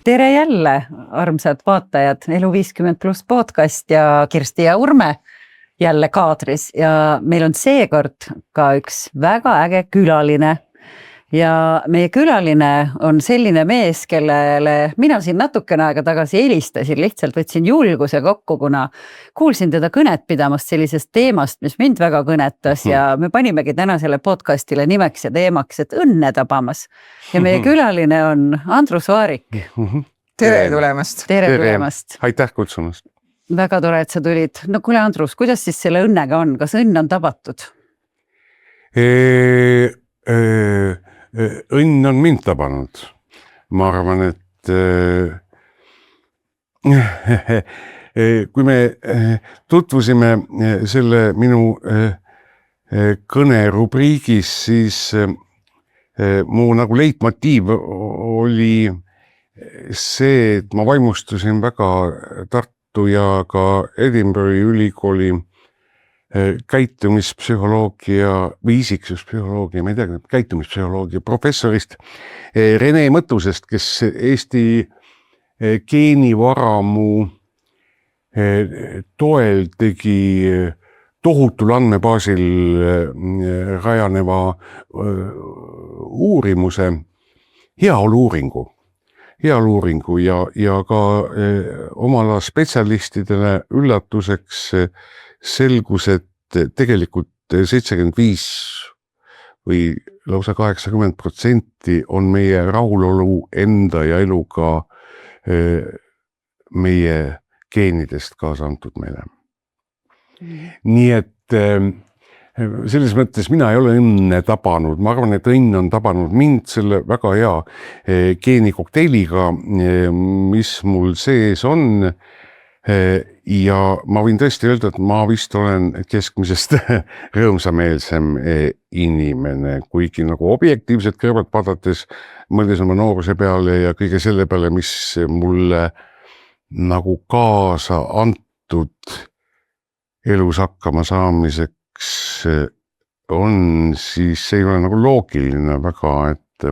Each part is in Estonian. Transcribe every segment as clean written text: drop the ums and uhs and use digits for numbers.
Tere jälle, armsad vaatajad, Elu50+ podcast ja Kirsti ja Urme jälle kaadris ja meil on seekord ka üks väga äge külaline ja meie külaline on selline mees, kellele mina siin natukene aega tagasi helistasin, lihtsalt võtsin julguse kokku, kuna kuulsin teda kõnet pidamast sellisest teemast, mis mind väga kõnetas ja me panimegi täna selle podcastile nimeks ja teemaks, et õnne tabamas. Ja meie külaline on Andrus Vaarik. Tere tulemast. Tere tulemast. Aitäh kutsumast. Väga tore, et sa tulid. No kuule Andrus, kuidas siis selle õnnega on? Kas õnn on tabatud? Õnn on mind tabanud. Ma arvan, et kui me tutvusime selle minu kõne rubriigis, siis mu nagu leitmotiiv oli see, et ma vaimustusin väga Tartu ja ka Edinburghi ülikooli käitumispsühholoogia või isiksuspsühholoogia, ma ei tea, käitumispsühholoogia professorist Rene Mõttusest, kes Eesti geenivaramu toel tegi tohutul andmebaasil rajaneva uurimuse, heaolu-uuringu ja ka omala spetsialistidele üllatuseks selgus, et tegelikult 75 või lausa 80% on meie rahulolu enda ja eluga meie geenidest kaasa antud meile. Nii et selles mõttes mina ei ole õnne tabanud, ma arvan, et õnn on tabanud mind selle väga hea geenikokteiliga, mis mul sees on. Ja ma võin tõesti öelda, et ma vist olen keskmisest rõõmsameelsem inimene, kuigi nagu objektiivselt kõrvalt vaadates mõeldes oma nooruse peale ja kõige selle peale, mis mulle nagu kaasa antud elus hakkama saamiseks on, siis see ei ole nagu loogiline väga, et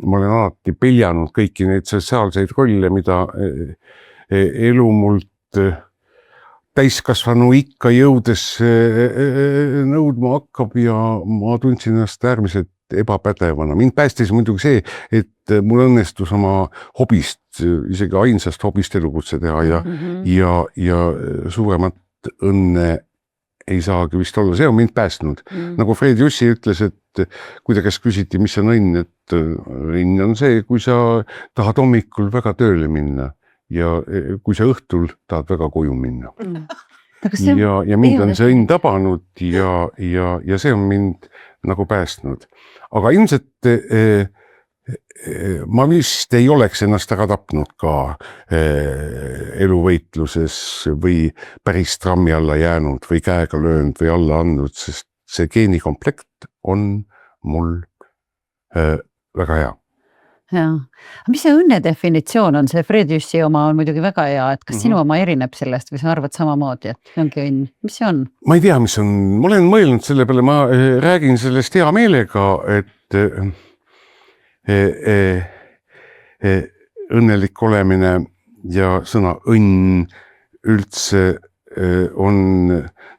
ma olen alati peljanud kõiki neid sotsiaalseid rolle, mida elu mult täiskasvanu ikka jõudes nõudma hakkab ja ma tundsin ennast äärmiselt ebapädevana. Mind päästis muidugi see, et mul õnnestus oma hobist, isegi ainsast hobist elukutse teha ja suuremat õnne ei saagi vist olla, see on mind päästnud. Nagu Fred Jussi ütles, et kui ta käest küsiti, mis on õnn, et õnn on see, kui sa tahad hommikul väga tööle minna ja kui sa õhtul tahad väga koju minna. Ja mind on see õnn tabanud ja see on mind nagu päästnud. Aga ilmselt ma vist ei oleks ennast ära tapnud ka eluvõitluses või päris trammi alla jäänud või käega löönud või alla andnud, sest see geenikomplekt on mul väga hea. Ja. Mis see õnne definitsioon on? See Fred Jussi oma on muidugi väga hea, et kas sinu oma erineb sellest või sa arvad samamoodi, et see ongi õnn? Mis see on? Ma ei tea, mis on. Ma olen mõelnud selle peale, ma räägin sellest hea meelega, et õnnelik olemine ja sõna õnn üldse on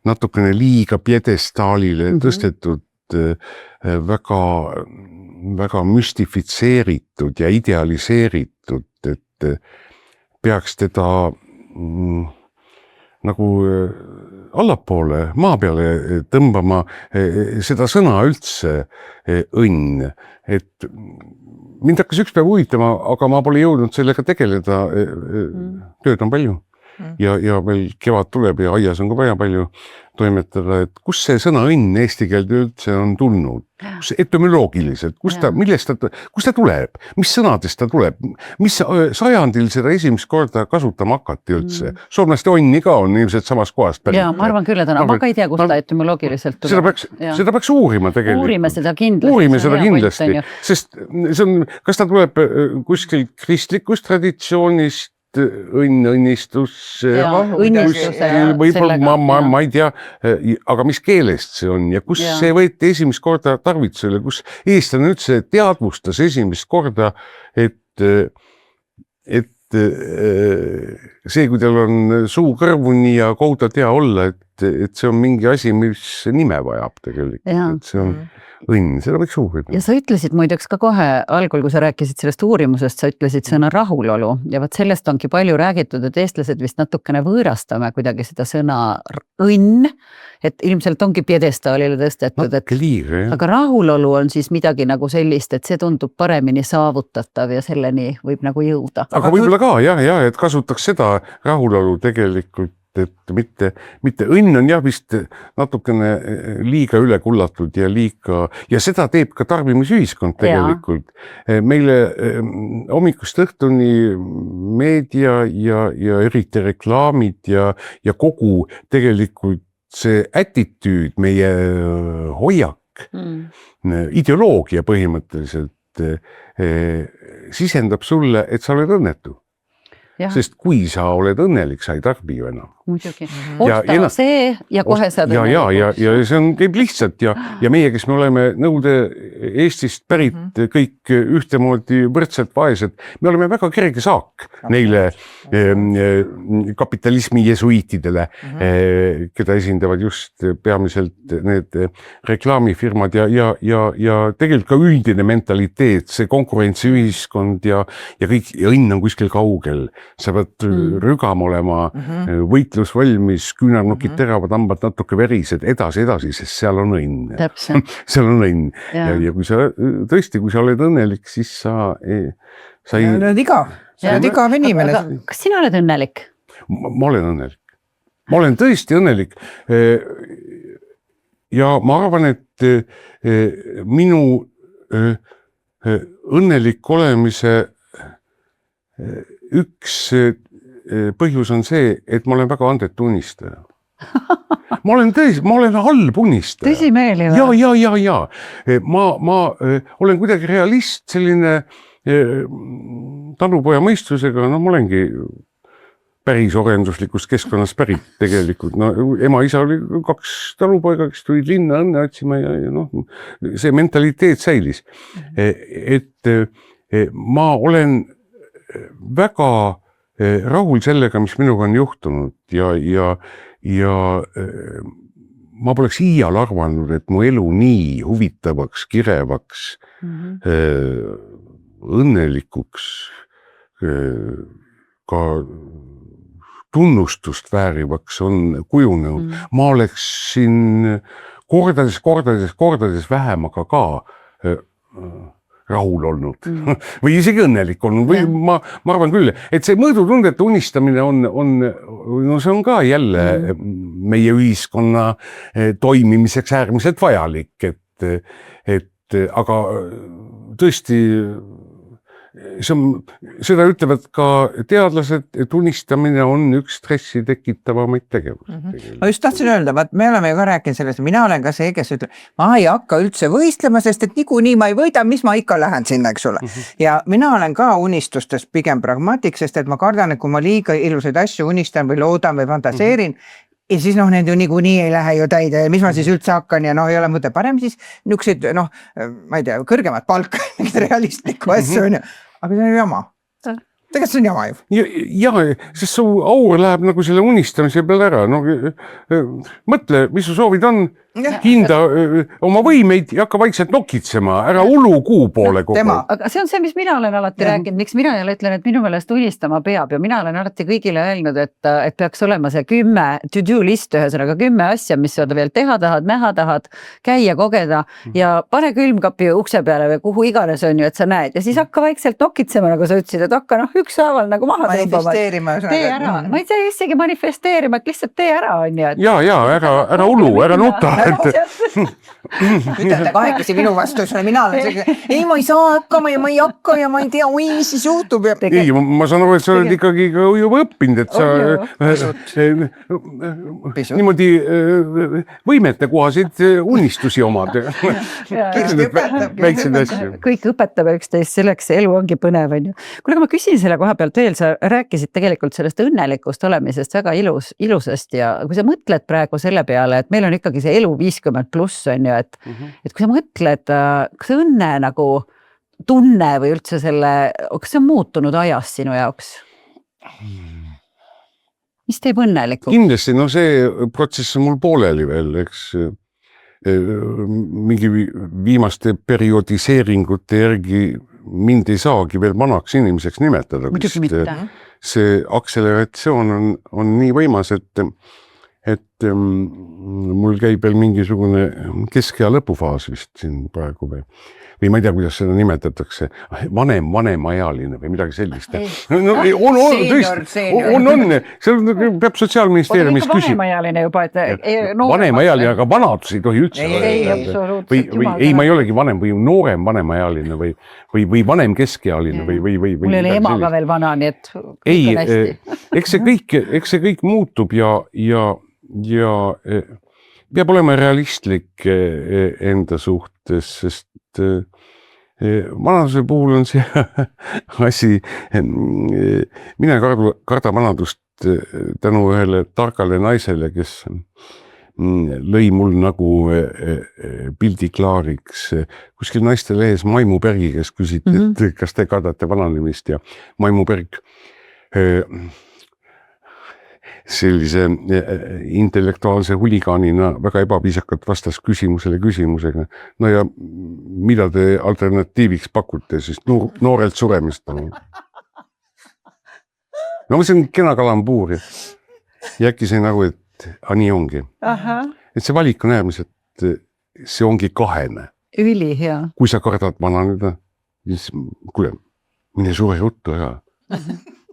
natukene liiga pjedestaalile tõstetud, väga müstifitseeritud ja idealiseeritud, et peaks teda nagu allapoole, maa peale tõmbama seda sõna üldse õnn, et mind hakkas üks päev huvitama, aga ma pole jõudnud sellega tegeleda, tööd on palju ja veel kevad tuleb ja aias on ka väga palju, toimetada, et kus see sõna õnn eesti keelde üldse on tulnud, etümoloogiliselt, kus ta tuleb, mis sõnadest ta tuleb, mis sajandil seda esimest korda kasutama hakati üldse. Soomlaste onni ka on ilmselt samast kohast pärit. Jaa, ma arvan küll, et ma ka ei tea, kus ta etümoloogiliselt tuleb. Seda peaks uurima tegelikult. Uurime seda kindlasti. Sest see on, kas ta tuleb kuskil kristlikust traditsioonist, õnnistus, võib-olla ma ei tea, aga mis keelest see on ja kus see võeti esimest korda tarvitusele, kus eestlane üldse teadvustas esimest korda, et see, kui teil on suu kõrvuni ja koudad hea olla, et see on mingi asi, mis nime vajab tegelikult, et see on õnn, seda võiks uurida. Ja sa ütlesid muideks ka kohe algul, kui sa rääkisid sellest uurimusest, sa ütlesid sõna rahulolu ja võt sellest ongi palju räägitud, et eestlased vist natukene võõrastame kuidagi seda sõna õnn, et ilmselt ongi pjedestaalile tõstetud, aga rahulolu on siis midagi nagu sellist, et see tundub paremini saavutatav ja selleni võib nagu jõuda. Aga võib-olla ka, et kasutaks seda rahulolu tegelikult, et mitte õnn on vist natukene liiga üle kullatud ja seda teeb ka tarbimisühiskond tegelikult. Meile hommikust õhtuni meedia ja eriti reklaamid ja kogu tegelikult see attitüüd, meie hoiak, ideoloogia põhimõtteliselt sisendab sulle, et sa oled õnnetu. Sest kui sa oled õnnelik, sa ei tarbi ju enam. Muidugi. Osta see ja kohe saad õnnelik. Ja see on käib lihtsalt ja meie, kes me oleme Nõukogude Eestist pärit kõik ühtemoodi võrdselt vaesed, me oleme väga kerge saak neile kapitalismi jesuitidele, keda esindavad just peamiselt need reklaamifirmad ja tegelikult ka üldine mentaliteet, see konkurentsiühiskond ja kõik õnn on kuskil kaugel. Sa pead rügam olema, võitlus valmis, küünarnukid teravad, hambad natuke verised, edasi, sest seal on õnn. Seal on õnn. Ja kui sa tõesti, kui sa oled õnnelik, siis sa ei... Sa oled igav inimene. Kas sina oled õnnelik? Ma olen õnnelik. Ma olen tõesti õnnelik. Ja ma arvan, et minu õnnelik olemise üks põhjus on see, et ma olen väga andetu unistaja. Ma olen halb unistaja. Tõsimeeli või? Ja. Ma olen kuidagi realist, selline talupoja mõistusega, ma olengi päris orenduslikust keskkonnast pärit tegelikult. Ema-isa oli 2 talupoega, kes tulid linna õnne otsima ja see mentaliteet säilis. Et ma olen väga rahul sellega, mis minuga on juhtunud ja ma poleks iial arvanud, et mu elu nii huvitavaks, kirevaks, õnnelikuks, ka tunnustust väärivaks on kujunenud. Ma oleksin kordades vähem, aga ka rahul olnud või isegi õnnelik olnud või ma arvan küll, et see mõõdutundete unistamine see on ka jälle meie ühiskonna toimimiseks äärmiselt vajalik, aga tõesti seda ütlevad ka teadlased, et unistamine on üks stressi tekitavamaid tegevus. Ma just tahtsin öelda, me oleme ju ka rääkinud sellest, mina olen ka see, kes ütleb, ma ei hakka üldse võistlema, sest et niikuinii ma ei võida, mis ma ikka lähen sinna, eks ole. Ja mina olen ka unistustes pigem pragmatik, sest et ma kardan, et kui ma liiga ilusaid asju unistan või loodan või fantaseerin, ja siis need ju niikuinii ei lähe ju täide ja mis ma siis üldse hakkan ja ei ole mõte parem siis niisuguseid, ma ei tea, kõrgemat palka, realistlikku asju on ju, aga see on jama. Tegelikult see on jama ju. Ja, sest su aur läheb nagu selle unistamise peale ära. Mõtle, mis su soovid on hinda oma võimeid ja hakka vaikselt nokitsema, ära ulu kuu poole kogu. Aga see on see, mis mina olen alati rääkinud, miks mina jälle ütlen, et minu meelest unistama peab ja mina olen alati kõigile öelnud, et peaks olema see 10 to-do list, ühesõnaga 10 asja, mis sa veel teha tahad, näha tahad, käia, kogeda ja pane külmkapi ukse peale või kuhu iganes on ju, et sa näed ja siis hakka vaikselt nokitsema, nagu sa ütlesid, et hakka ükshaaval nagu maha tõmbama. Tee ära, ma ei saa isegi manifesteerima, et lihtsalt tee ära on ju. Ja, ära ulu, ära nuta. Ütlete kahekesi minu vastus, mina olen see, ei ma ei saa hakkama ja ma ei hakka ja ma ei tea, mis siis juhtub. Ei, ma saan aru, et sa oled ikkagi juba õppinud, et sa niimoodi võimete kohaseid unistusi omad. Kõik õpetab üksteist, selleks elu ongi põnev. Kuule, aga ma küsin selle koha pealt veel, sa rääkisid tegelikult sellest õnnelikust olemisest väga ilusast ja kui sa mõtled praegu selle peale, et meil on ikkagi see elu 50+ on ju, et kui sa mõtled, kas see õnne nagu tunne või üldse kas see on muutunud ajas sinu jaoks? Mis teeb õnneliku? Kindlasti, no see protsess on mul pooleli veel, eks mingi viimaste periodiseeringute järgi mind ei saagi veel vanaks inimeseks nimetada. Muidugi mitte. See akseleratsioon on nii võimas, et mul käib veel mingisugune keskea lõpufaas vist siin praegu või ma ei tea, kuidas seda nimetatakse, vanemaealine või midagi sellist. On, see peab Sotsiaalministeeriumis küsima. Vanemaealine juba, vanemaealine, aga vanadus ei tohi üldse. Ei, ma ei olegi vanem või noorem vanemaealine või vanem keskealine või. Mul ei ole emaga veel vana, nii et kõik on hästi. Eks see kõik muutub ja peab olema realistlik enda suhtes, sest vanaduse puhul on see asi, mina karda vanadust tänu ühele targale naisele, kes lõi mul nagu pildi klaariks. Kuskil naistelehes Maimu Bergi, kes küsiti, et kas te kardate vananemist ja Maimu Berg sellise intellektuaalse huligaanina väga ebapiisakalt vastas küsimusega. No ja mida te alternatiiviks pakute, siis noorelt suremist? No see on kena kalambuur ja äkki sain aru, et nii ongi. Et see valik on äärmiselt, see ongi kahene. Üli hea. Kui sa kardad vananeda, siis kuule, mine suure ruttu ära.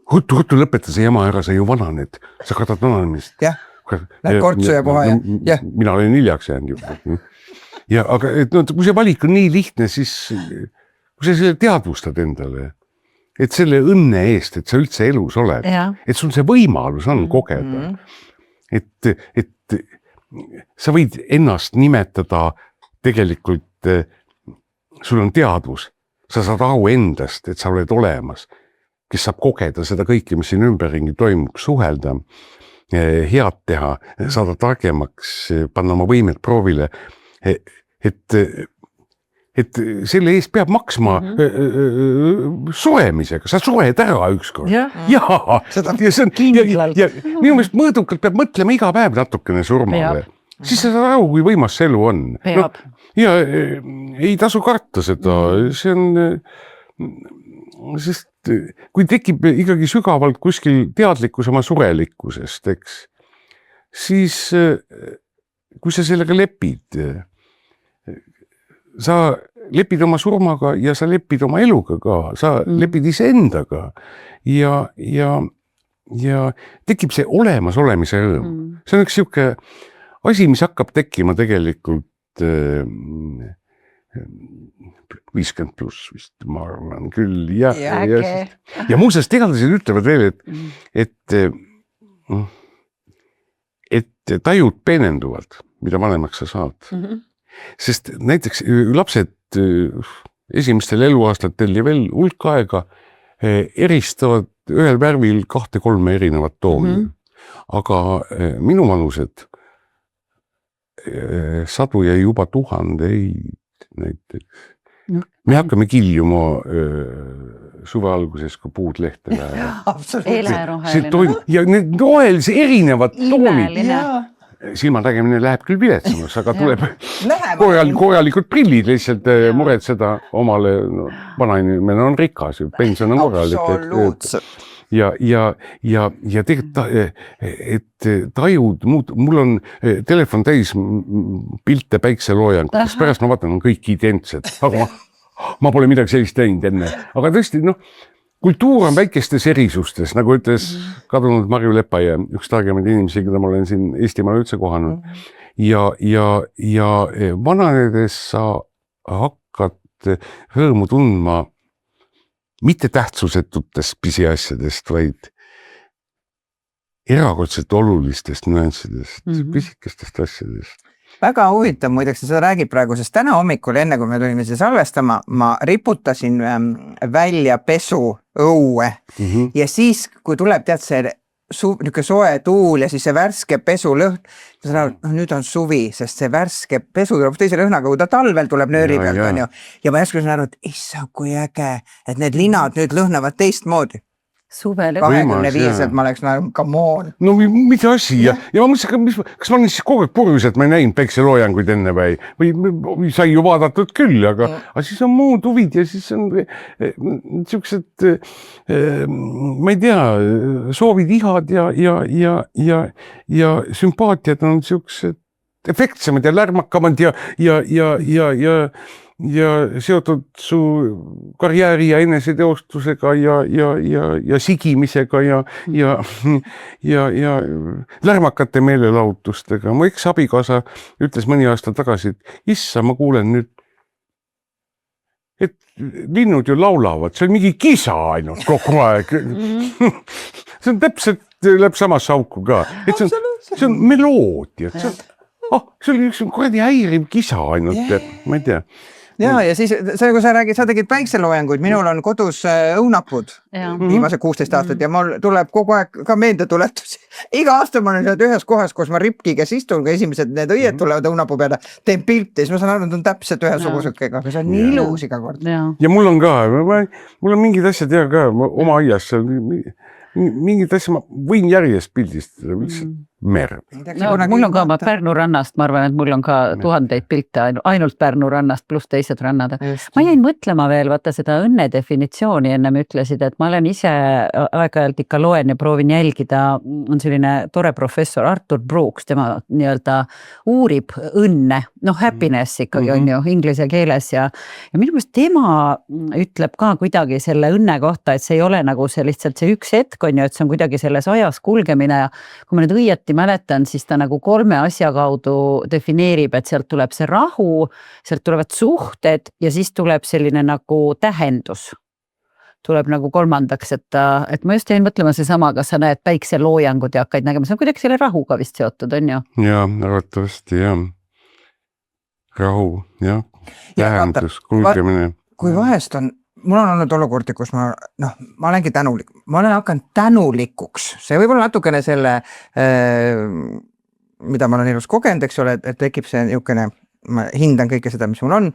Ruttu lõpeta see jama ära, sa ju vananed, sa kardad vananemist. Jah, lähed kortsu ja kohe. Mina olen hiljaks jäänud juba. Ja aga kui see valik on nii lihtne, siis kui sa selle teadvustad endale, et selle õnne eest, et sa üldse elus oled, et sul see võimalus on kogeda, et sa võid ennast nimetada tegelikult, sul on teadvus, sa saad aru endast, et sa oled olemas, kes saab kogeda seda kõike, mis siin ümberringi toimub, suhelda, head teha, saada targemaks, panna oma võimed proovile, et selle eest peab maksma soemisega, sa soed ära ükskord. Jaa, minu meelest mõõdukalt peab mõtlema iga päev natukene surmale. Siis sa saad aru, kui võimas see elu on. Ja ei tasu karta seda, see on, sest kui tekib ikkagi sügavalt kuskil teadlikkus oma surelikkusest, eks, siis kui sa sellega lepid, sa lepid oma surmaga ja sa lepid oma eluga ka, sa lepid iseendaga ja tekib see olemasolemise rõõm. See on üks siuke asi, mis hakkab tekkima tegelikult 50+ vist, ma arvan küll. Ja muuseas teadlased ütlevad veel, et tajud peenenduvad, mida vanemaks sa saad. Sest näiteks lapsed esimestel eluaastatel ja veel hulk aega eristavad ühel värvil 2-3 erinevat tooni. Aga minu vanused 100 ja juba 1000 näiteks. Me hakkame kiljuma suve alguses, kui puud lehte lähevad. Eeleroheline. Ja need rohelise erinevad toonid. silmanägemine läheb küll viletsamaks, aga tuleb Läheb. korralikud prillid lihtsalt muretseda omale, vanainimene on rikas, pension on korralik. Absoluutselt. Ja tegelikult, et tajud muud, mul on telefon täis pilte päikseloojangutest, pärast ma vaatan, on kõik identsed, aga ma pole midagi sellist teinud enne, aga tõesti, kultuur on väikestes erisustes, nagu ütles kadunud Marju Lepaie, üks targemaid inimesi, keda ma olen siin Eestimaal üldse kohanud. Ja vananedes sa hakkad rõõmu tundma mitte tähtsusetutest pisiasjadest, vaid erakordselt olulistest nüanssidest, pisikestest asjadest. Väga huvitav muideks, seda räägid praegu, sest täna hommikul, enne kui me tulime siia salvestama, ma riputasin välja pesu õue ja siis, kui tuleb tead see soe tuul ja siis see värske pesulõhn, ma saan aru, nüüd on suvi, sest see värske pesu tuleb teise lõhnaga, kui ta talvel tuleb nööri pealt, on ju. Ja ma järsku saan aru, et issa, kui äge, et need linad nüüd lõhnavad teistmoodi. Suvel. 25-selt ma oleks come on. No mida asi ja ma mõtlesin, kas ma olen siis kogu aeg purjus, et ma ei näinud päikseloojanguid enne või sai ju vaadatud küll, aga siis on muud huvid ja siis on niisugused, ma ei tea, soovid, ihad ja sümpaatiad on niisugused efektsemad ja lärmakamad ja seotud su karjääri ja eneseteostusega ja sigimisega ja lärmakate meelelahutustega. Mu eks-abikaasa ütles mõni aasta tagasi, et issa, ma kuulen nüüd, et linnud ju laulavad, see on mingi kisa ainult kogu aeg. See on täpselt, läheb samasse auku ka. Et see on meloodia. See oli üks kuradi häiriv kisa ainult, ma ei tea. Ja siis, kui sa räägid, sa tegid päikseloojanguid, minul on kodus õunapud viimase 16 aastat ja mul tuleb kogu aeg ka meeldetuletusi. Iga aasta ma olen ühes kohas, kus ma ripki, kes istun, kui esimesed need õied tulevad õunapu peale, teen pilti, siis ma saan aru, et on täpselt ühesugused, aga see on nii ilus iga kord. Ja mul on ka, mul on mingid asjad ja ka oma aias, mingid asjad ma võin järjest pildistada, mer. Mul on ka oma Pärnu rannast, ma arvan, et mul on ka tuhandeid pilte ainult Pärnu rannast pluss teised rannad. Ma jäin mõtlema veel, vaata seda õnne definitsiooni ennem ütlesid, et ma olen ise aeg-ajalt ikka loen ja proovin jälgida, on selline tore professor Arthur Brooks, tema nii-öelda uurib õnne, happiness ikkagi on ju inglise keeles ja minu meelest tema ütleb ka kuidagi selle õnne kohta, et see ei ole nagu see lihtsalt see üks hetk on ju, et see on kuidagi selles ajas kulgemine ja kui ma nüüd õieti mäletan, siis ta nagu 3 asja kaudu defineerib, et sealt tuleb see rahu, sealt tulevad suhted ja siis tuleb selline nagu tähendus. Tuleb nagu kolmandaks, et ma just jäin mõtlema seesama, kas sa näed päikseloojangud ja hakkaid nägema, see on kuidagi selle rahuga vist seotud, on ju? Jaa, arvatavasti jah. Rahu, jah. Tähendus, kulgemine. Kui vahest on, mul on olnud olukordi, kus ma olengi tänulik. Ma olen hakanud tänulikuks. See võib olla natukene selle, mida ma olen elus kogenud, eks ole, et tekib see niisugune, ma hindan kõike seda, mis mul on.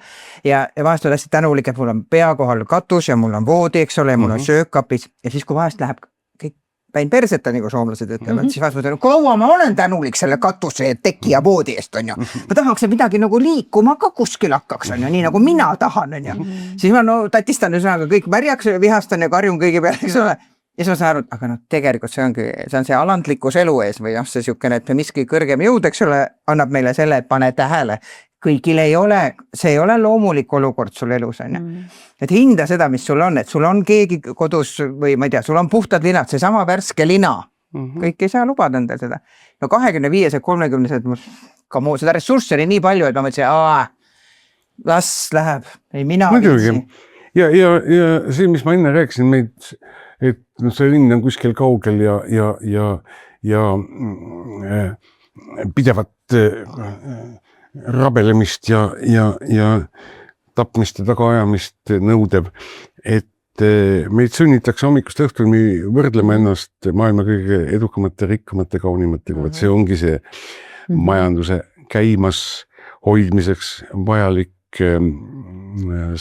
Ja vahest on hästi tänulik, et mul on pea kohal katus ja mul on voodi, eks ole, ja mul on söökkapis. Ja siis, kui vahest läheb kõik päin perseta, nagu soomlased ütlevad, siis vahest mõtlen, kaua ma olen tänulik selle katuse ja teki ja voodi eest, on ju. Ma tahaks, et midagi nagu liikuma ka kuskil hakkaks, on ju, nii nagu mina tahan, on ju. Siis ma tatistan üsnaga kõik märjaks, vihastan ja karjun kõigi peale, eks ole. Ja siis ma saan aru, aga tegelikult see on see alandlikkus elu ees või see siukene, et miski kõrgem jõud, eks ole, annab meile selle, et pane tähele. Kõigil ei ole, see ei ole loomulik olukord sul elus, on ju. Et hinda seda, mis sul on, et sul on keegi kodus või ma ei tea, sul on puhtad linad, see sama värske lina. Kõik ei saa lubada endal seda. No 25 ja 30, seda ressurssi oli nii palju, et ma mõtlesin, las läheb, ei mina viitsi. Ja see, mis ma enne rääkisin meid, et see linn on kuskil kaugel ja pidevat rabelemist ja tapmist ja tagaajamist nõudev, et meid sunnitakse hommikust õhtuni võrdlema ennast maailma kõige edukamate, rikkamate, kaunimatega, et see ongi see majanduse käimas hoidmiseks vajalik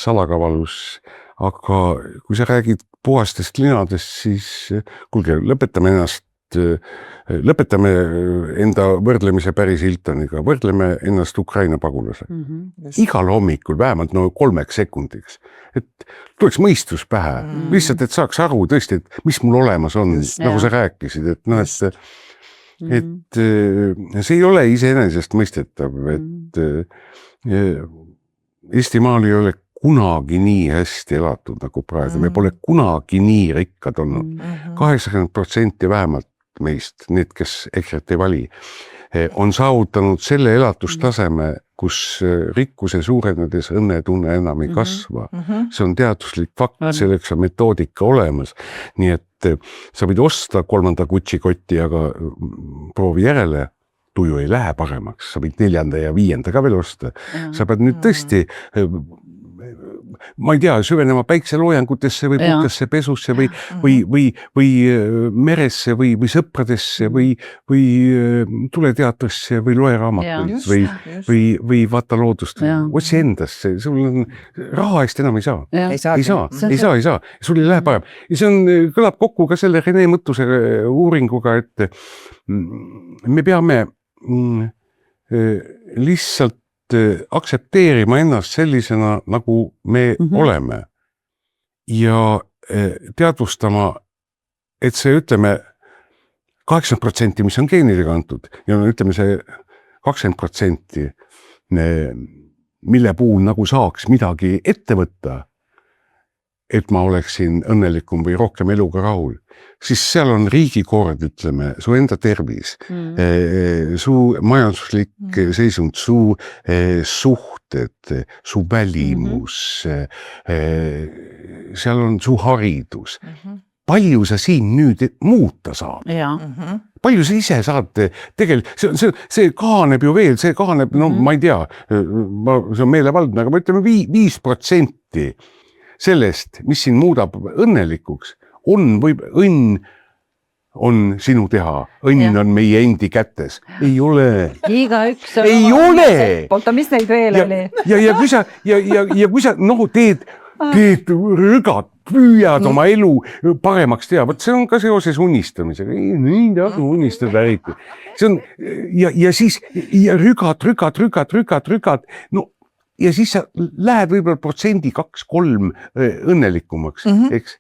salakavalus. Aga kui sa räägid puhastest linadest, siis kuulge, lõpetame ennast lõpetame enda võrdlemise Paris Hiltoniga, võrdleme ennast Ukraina pagulase. Igal hommikul vähemalt 3 sekundiks, et tuleks mõistus pähe, lihtsalt, et saaks aru tõesti, et mis mul olemas on, nagu sa rääkisid, et noh, et see ei ole iseenesest mõistetav, et Eestimaal ei ole kunagi nii hästi elatud nagu praegu, me pole kunagi nii rikkad olnud. 80% vähemalt meist, need, kes EKRE-t ei vali, on saavutanud selle elatustaseme, kus rikkuse suurenedes õnnetunne enam ei kasva. See on teaduslik fakt, selleks on metoodika olemas. Nii et sa võid osta 3. Gucci kotti, aga proovi järele, tuju ei lähe paremaks, sa võid 4. ja 5. ka veel osta. Sa pead nüüd tõesti ma ei tea, süvenema päikseloojangutesse või puhtasse pesusse või meresse või sõpradesse või tuleteatrisse või loe raamatuid või vaata loodust. Otsi endasse, sul on raha eest enam ei saa. Ei saa. Sul ei lähe parem. Ja see kõlab kokku ka selle Rene Mõttuse uuringuga, et me peame lihtsalt aksepteerima ennast sellisena, nagu me oleme ja teadvustama, et see ütleme 80%, mis on geenidega antud ja ütleme see 20%, mille puhul nagu saaks midagi ette võtta, et ma oleksin õnnelikum või rohkem eluga rahul, siis seal on riigikord, ütleme, su enda tervis, su majanduslik seisund, su suhted, su välimus, seal on su haridus. Palju sa siin nüüd muuta saab? Palju sa ise saad tegelikult, see kahaneb ju veel, see kahaneb, no ma ei tea, see on meelevaldne, aga ma ütleme 5% sellest, mis siin muudab õnnelikuks, õnn on sinu teha, õnn on meie endi kätes. Ei ole. Igaüks on ei ole. Polta, mis neid veel oli? Ja kui sa teed rõgad, püüad oma elu paremaks teha, võt see on ka seoses unistamisega. Nii tagu unistada eriti. Ja siis rügad, no ja siis sa lähed võib-olla 2%, 3% õnnelikumaks, eks?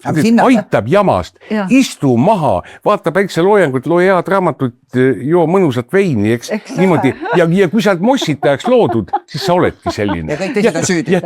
Aitab jamast, istu maha, vaata päikseloojangut, loe head raamatut, joo mõnusat veini, eks niimoodi. Ja kui sa oled mossitajaks loodud, siis sa oledki selline. Ja kõik teised on süüdi.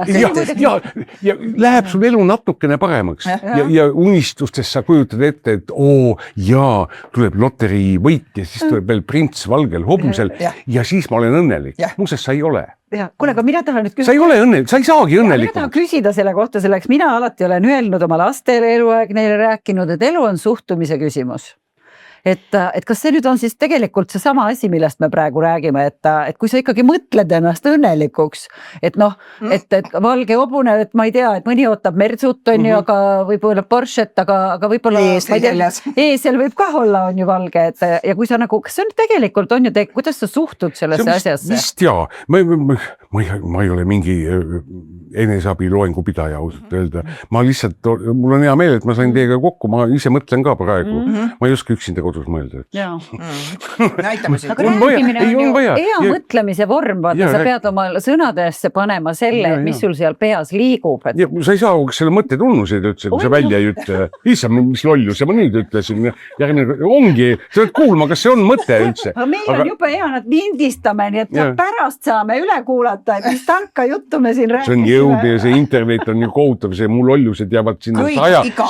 Ja läheb sul elu natukene paremaks. Ja unistustes sa kujutad ette, et tuleb loterii võit ja siis tuleb veel prints valgel hobusel ja siis ma olen õnnelik. Muuseas, sa ei ole. Kuule, aga mina tahan nüüd küsida. Sa ei ole õnnelik, sa ei saagi õnnelikult. Mina tahan küsida selle kohta, selleks mina alati olen öelnud oma lastele eluaeg neile rääkinud, et elu on suhtumise küsimus. Et kas see nüüd on siis tegelikult see sama asi, millest me praegu räägime, et kui sa ikkagi mõtled ennast õnnelikuks, et et valge hobune, et ma ei tea, et mõni ootab Mersut, on ju, aga võib-olla Porschet, aga võib-olla eesel võib ka olla, on ju valge, ja kui sa nagu, kas see on tegelikult on ju, kuidas sa suhtud sellesse asjasse? Vist jaa, ma ei ole mingi eneseabi loengupidaja ausalt öelda, ma lihtsalt, mul on hea meel, et ma sain teiega kokku, ma ise mõtlen ka praegu, ma ei oska üksinda kodus mõelda. Näitame siin. Aga rääkimine on ju hea mõtlemise vorm, vaata, sa pead oma sõnadesse panema selle, mis sul seal peas liigub. Sa ei saa, kas selle mõtte tunnuseid üldse, kui sa välja ei ütle, issam, mis lollus ja ma nüüd ütlesin, järgmine ongi, sa võid kuulma, kas see on mõte üldse. Aga meil on juba hea, nad lindistame, nii et pärast saame üle kuulata, et mis tanka juttu me siin rääkisime. See on jõudne ja see internet on ju kohutav, see mu lollused jäävad sinna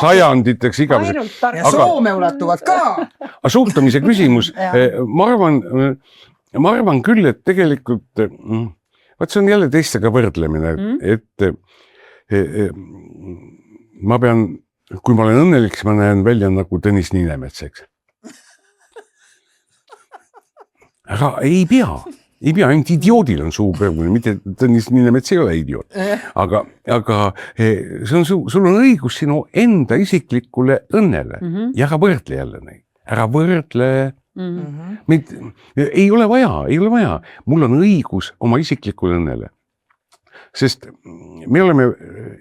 sajanditeks igaveseks. Ja Soome ulatuvad ka. Aga suhtumise küsimus, ma arvan küll, et tegelikult, see on jälle teistega võrdlemine, et ma pean, kui ma olen õnnelik, siis ma näen välja nagu Tõnis Niinemets, eks. Aga ei pea, ainult idioodil on suu kõrvune, mitte Tõnis Niinemets ei ole idioot. Aga sul on õigus sinu enda isiklikule õnnele ja ära võrdle jälle neid. Ära võrdle, ei ole vaja, mul on õigus oma isiklikule õnnele, sest me oleme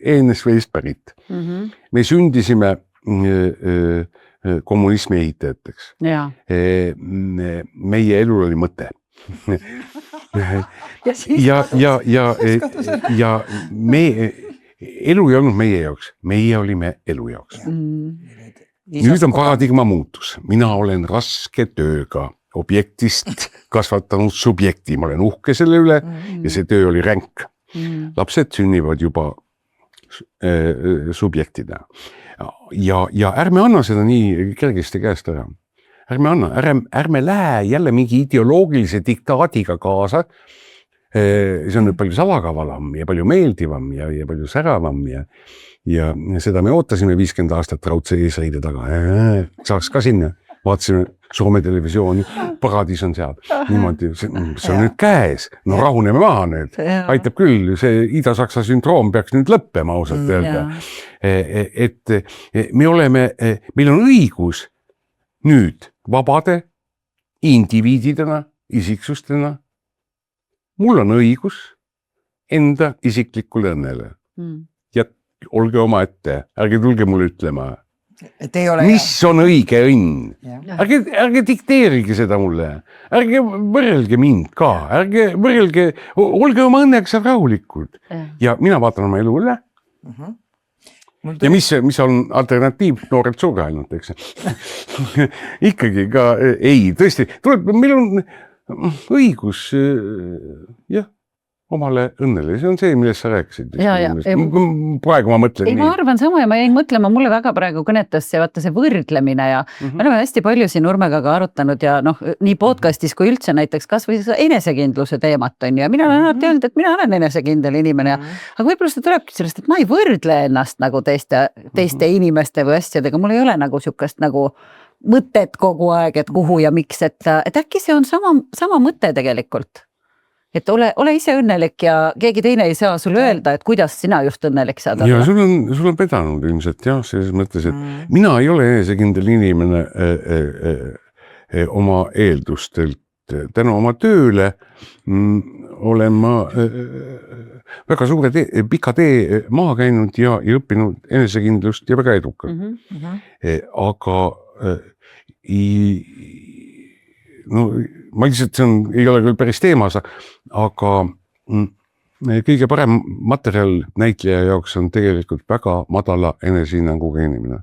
ENSV-st pärit, me sündisime kommunismi ehitajateks. Meie elul oli mõte. ja me, elu ei olnud meie jaoks, meie olime elu jaoks. Nüüd on paradigma muutus. Mina olen raske tööga objektist kasvatanud subjekti. Ma olen uhke selle üle ja see töö oli ränk. Lapsed sünnivad juba subjektida. Ja ärme anna seda nii kergesti käest ära. Ärme lähe jälle mingi ideoloogilise diktaadiga kaasa. See on nüüd palju salakavalam ja palju meeldivam ja palju säravam ja seda me ootasime 50 aastat raudse eesriide taga. Saaks ka sinna. Vaatasime Soome televisiooni, paradiis on seal. Niimoodi, see on nüüd käes. No rahuneme maha nüüd. Aitab küll, see Ida-Saksa sündroom peaks nüüd lõppema ausalt öelda. Et meil on õigus nüüd vabade indiviididena, isiksustena. Mul on õigus enda isiklikule õnnele. Ja olge oma ette, ärge tulge mulle ütlema. Mis on õige õnn? Ärge dikteerige seda mulle. Ärge võrrelge mind ka. Ärge võrrelge, olge oma õnneks rahulikud. Ja mina vaatan oma elu üle. Ja mis on alternatiiv? Noored surga ainult, eks. Ikkagi ka ei, tõesti. Meil on õigus, jah. Omale õnnele. See on see, millest sa rääkisid. Praegu ma mõtlen nii. Ma arvan sama ja ma jäin mõtlema, mulle väga praegu kõnetas see, vaata see võrdlemine ja me oleme hästi palju siin Urmega ka arutanud ja nii podcastis kui üldse näiteks kas või enesekindluse teemat on ja mina olen alati öelnud, et mina olen enesekindel inimene. Aga võib-olla seda tulebki sellest, et ma ei võrdle ennast nagu teiste inimeste või asjadega. Mul ei ole nagu sükast nagu mõtet kogu aeg, et kuhu ja miks, et äkki see on sama mõte tegelikult. Et ole ise õnnelik ja keegi teine ei saa sulle öelda, et kuidas sina just õnnelik saad olla. Ja sul on pedanud ilmselt jah, selles mõttes, et mina ei ole enesekindel inimene oma eeldustelt. Tänu oma tööle olen ma väga suure pika tee maha käinud ja õppinud enesekindlust ja väga edukalt. Aga ma lihtsalt, see ei ole küll päris teemas, aga kõige parem materjal näitleja jaoks on tegelikult väga madala enesehinnanguga inimene.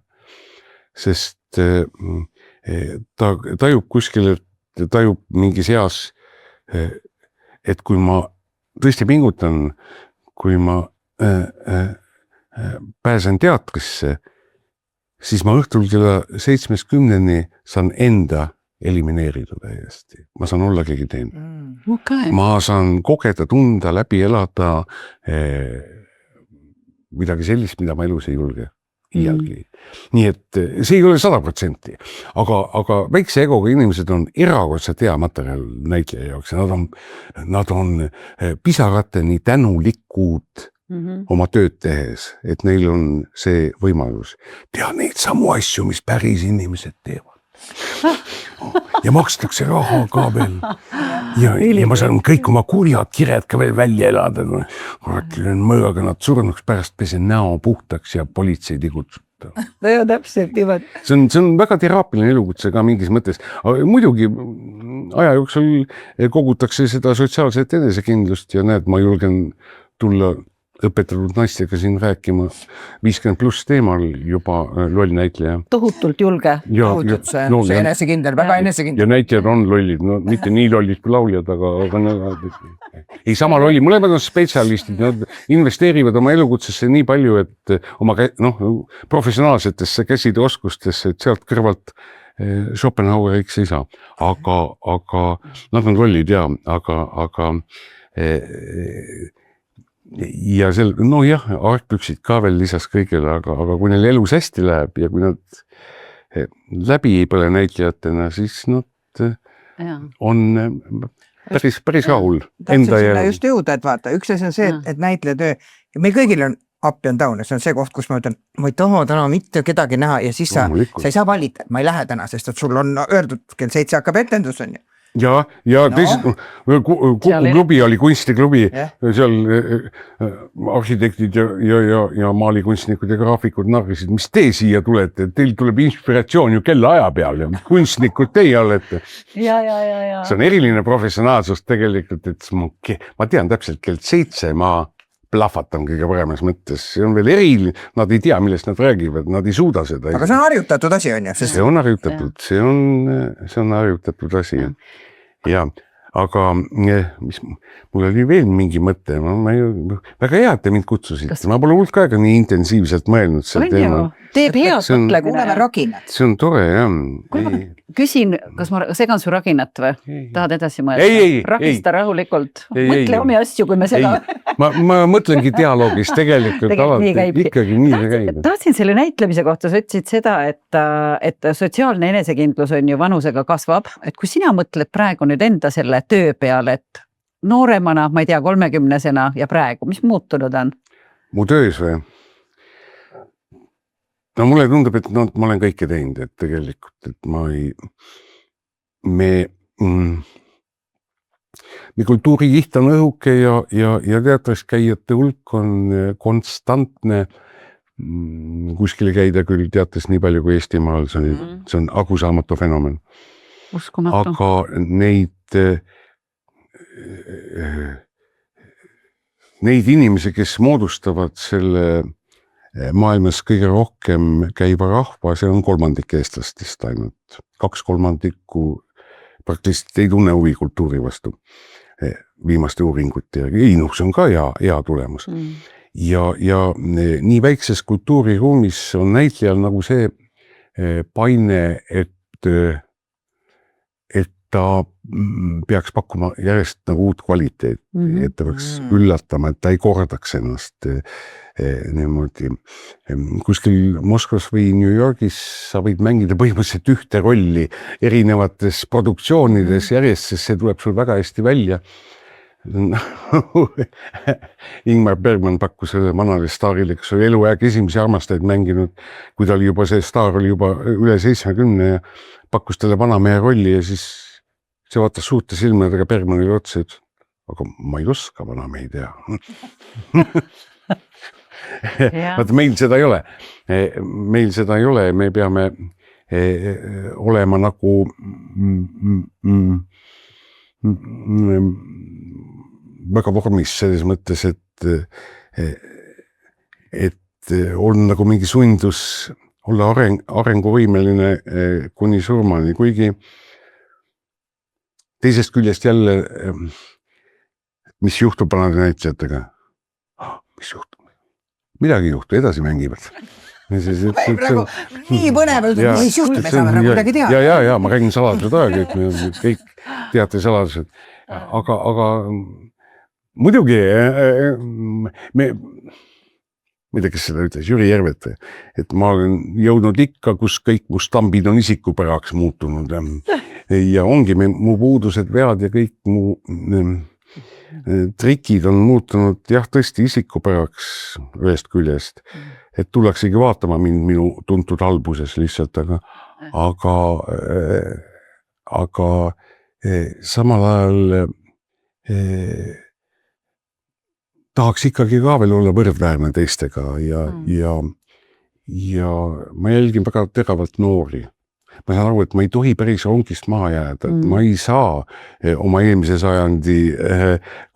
Sest ta tajub kuskil, et tajub mingis eas, et kui ma tõesti pingutan, kui ma pääsen teatrisse, siis ma õhtul kella 7-10 saan enda elimineerida täiesti. Ma saan olla keegi teine. Ma saan kogeda, tunda, läbi elada midagi sellist, mida ma elus ei julge. Iialgi. Nii et see ei ole 100%, aga väikse egoga inimesed on erakordselt hea materjal näitleja jaoks. Nad on pisarateni tänulikud oma tööd tehes, et neil on see võimalus teha neid samu asju, mis päris inimesed teevad. Ja makstakse raha ka veel ja ma saan kõik oma kurjad kired ka veel välja elada. Mõõraga nad surnuks pärast pesen näo puhtaks ja politseid ei kutsuta. No joo, täpselt niimoodi. See on väga teraapiline elukutse ka mingis mõttes. Muidugi aja jooksul kogutakse seda sotsiaalset enesekindlust ja näed, ma julgen tulla õpetatud naistega siin rääkima 50+ teemal juba loll näitleja. Tohutult julge. See enesekindel, väga enesekindel. Ja näitlejad on lollid, no mitte nii lollid kui lauljad, aga ei sama lolli. Mõlemad on spetsialistid, nad investeerivad oma elukutsesse nii palju, et oma professionaalsetesse käsideoskustesse, et sealt kõrvalt Schopenhaueriks ei saa. Aga nad on lollid ja, aga ja argpüksid ka veel lisas kõigele, aga kui neil elus hästi läheb ja kui nad läbi ei põle näitlejatena, siis nad on päris rahul. Täpselt sinna just jõuda, et vaata, üks asi on see, et näitlejatöö, meil kõigil on up and down ja see on see koht, kus ma ütlen, ma ei taha täna mitte kedagi näha ja siis sa ei saa valida, et ma ei lähe täna, sest et sul on öeldud, kell 7 hakkab etendus on ju. ja Kuku klubi oli kunstiklubi, seal arhitektid ja maalikunstnikud ja graafikud narrisid, mis te siia tulete, teil tuleb inspiratsioon ju kella aja peal ja kunstnikud teie olete. See on eriline professionaalsus tegelikult, et ma tean täpselt kell 7, ma plahvatan kõige paremas mõttes, see on veel eriline, nad ei tea, millest nad räägivad, nad ei suuda seda. Aga see on harjutatud asi on ju? See on harjutatud, see on harjutatud asi. Ja, aga mul oli veel mingi mõte, väga hea, et te mind kutsusite, ma pole hulk aega nii intensiivselt mõelnud seal teemal. Teeb head mõtle, kuuleme raginat. See on tore, jah. Küsin, kas ma segan su raginat või? Tahad edasi mõelda? Rakista rahulikult. Mõtle omi asju, kui me seda... Ma mõtlengi dialoogis tegelikult alati, ikkagi nii see käib. Tahtsin selle näitlemise kohta, sa ütlesid seda, et sotsiaalne enesekindlus on ju vanusega kasvab, et kui sina mõtled praegu nüüd enda selle töö peale, et nooremana, ma ei tea, 30-sena ja praegu, mis muutunud on? Mu töös või? No mulle tundub, et ma olen kõike teinud, et tegelikult, et me kultuurikiht on õhuke ja teatris käijate hulk on konstantne. Kuskile käida küll teates nii palju kui Eestimaal, see on agusaamatu fenomen. Uskumatu. Aga neid inimesi, kes moodustavad selle maailmas kõige rohkem käiva rahva, see on 3% eestlastest ainult. 2/3 praktiliselt ei tunne huvi kultuuri vastu viimaste uuringute ja see on ka hea tulemus. Ja nii väikses kultuuriruumis on näitlejal nagu see paine, et ta peaks pakkuma järjest nagu uut kvaliteet, et ta peaks üllatama, et ta ei kordaks ennast niimoodi. Kuskil Moskvas või New Yorgis sa võid mängida põhimõtteliselt ühte rolli erinevates produktsioonides järjest, sest see tuleb sul väga hästi välja. Ingmar Bergman pakkus vanale staarile, kes oli eluaeg esimesi armastajaid mänginud, kui ta oli juba, see staar oli juba üle 70 ja pakkus talle vanamehe rolli ja siis see vaatas suurte silmadega Bergmanile otsa, et aga ma ei oska vanamehi teha. Vaata, meil seda ei ole. Meil seda ei ole, me peame olema nagu väga vormis selles mõttes, et on nagu mingi sundus olla arenguvõimeline kuni surmani, kuigi teisest küljest jälle, mis juhtub vanade näitlejatega? Mis juhtub? Midagi ei juhtu, edasi mängivad. Nii põnevalt, mis juhtub, me saame nagu midagi teha. Ja, ma räägin saladused aega, et kõik teate saladused. Aga muidugi, ma ei tea, kes seda ütles, Jüri Järvet, et ma olen jõudnud ikka, kus kõik mu stambid on isikupäraks muutunud. Ja ongi mu puudused, vead ja kõik mu trikid on muutunud tõesti isikupäraks ühest küljest, et tullaksegi vaatama mind minu tuntud halbuses lihtsalt, aga samal ajal tahaks ikkagi ka veel olla võrdväärne teistega ja ma jälgin väga teravalt noori. Ma saan aru, et ma ei tohi päris rongist maha jääda, et ma ei saa oma eelmise sajandi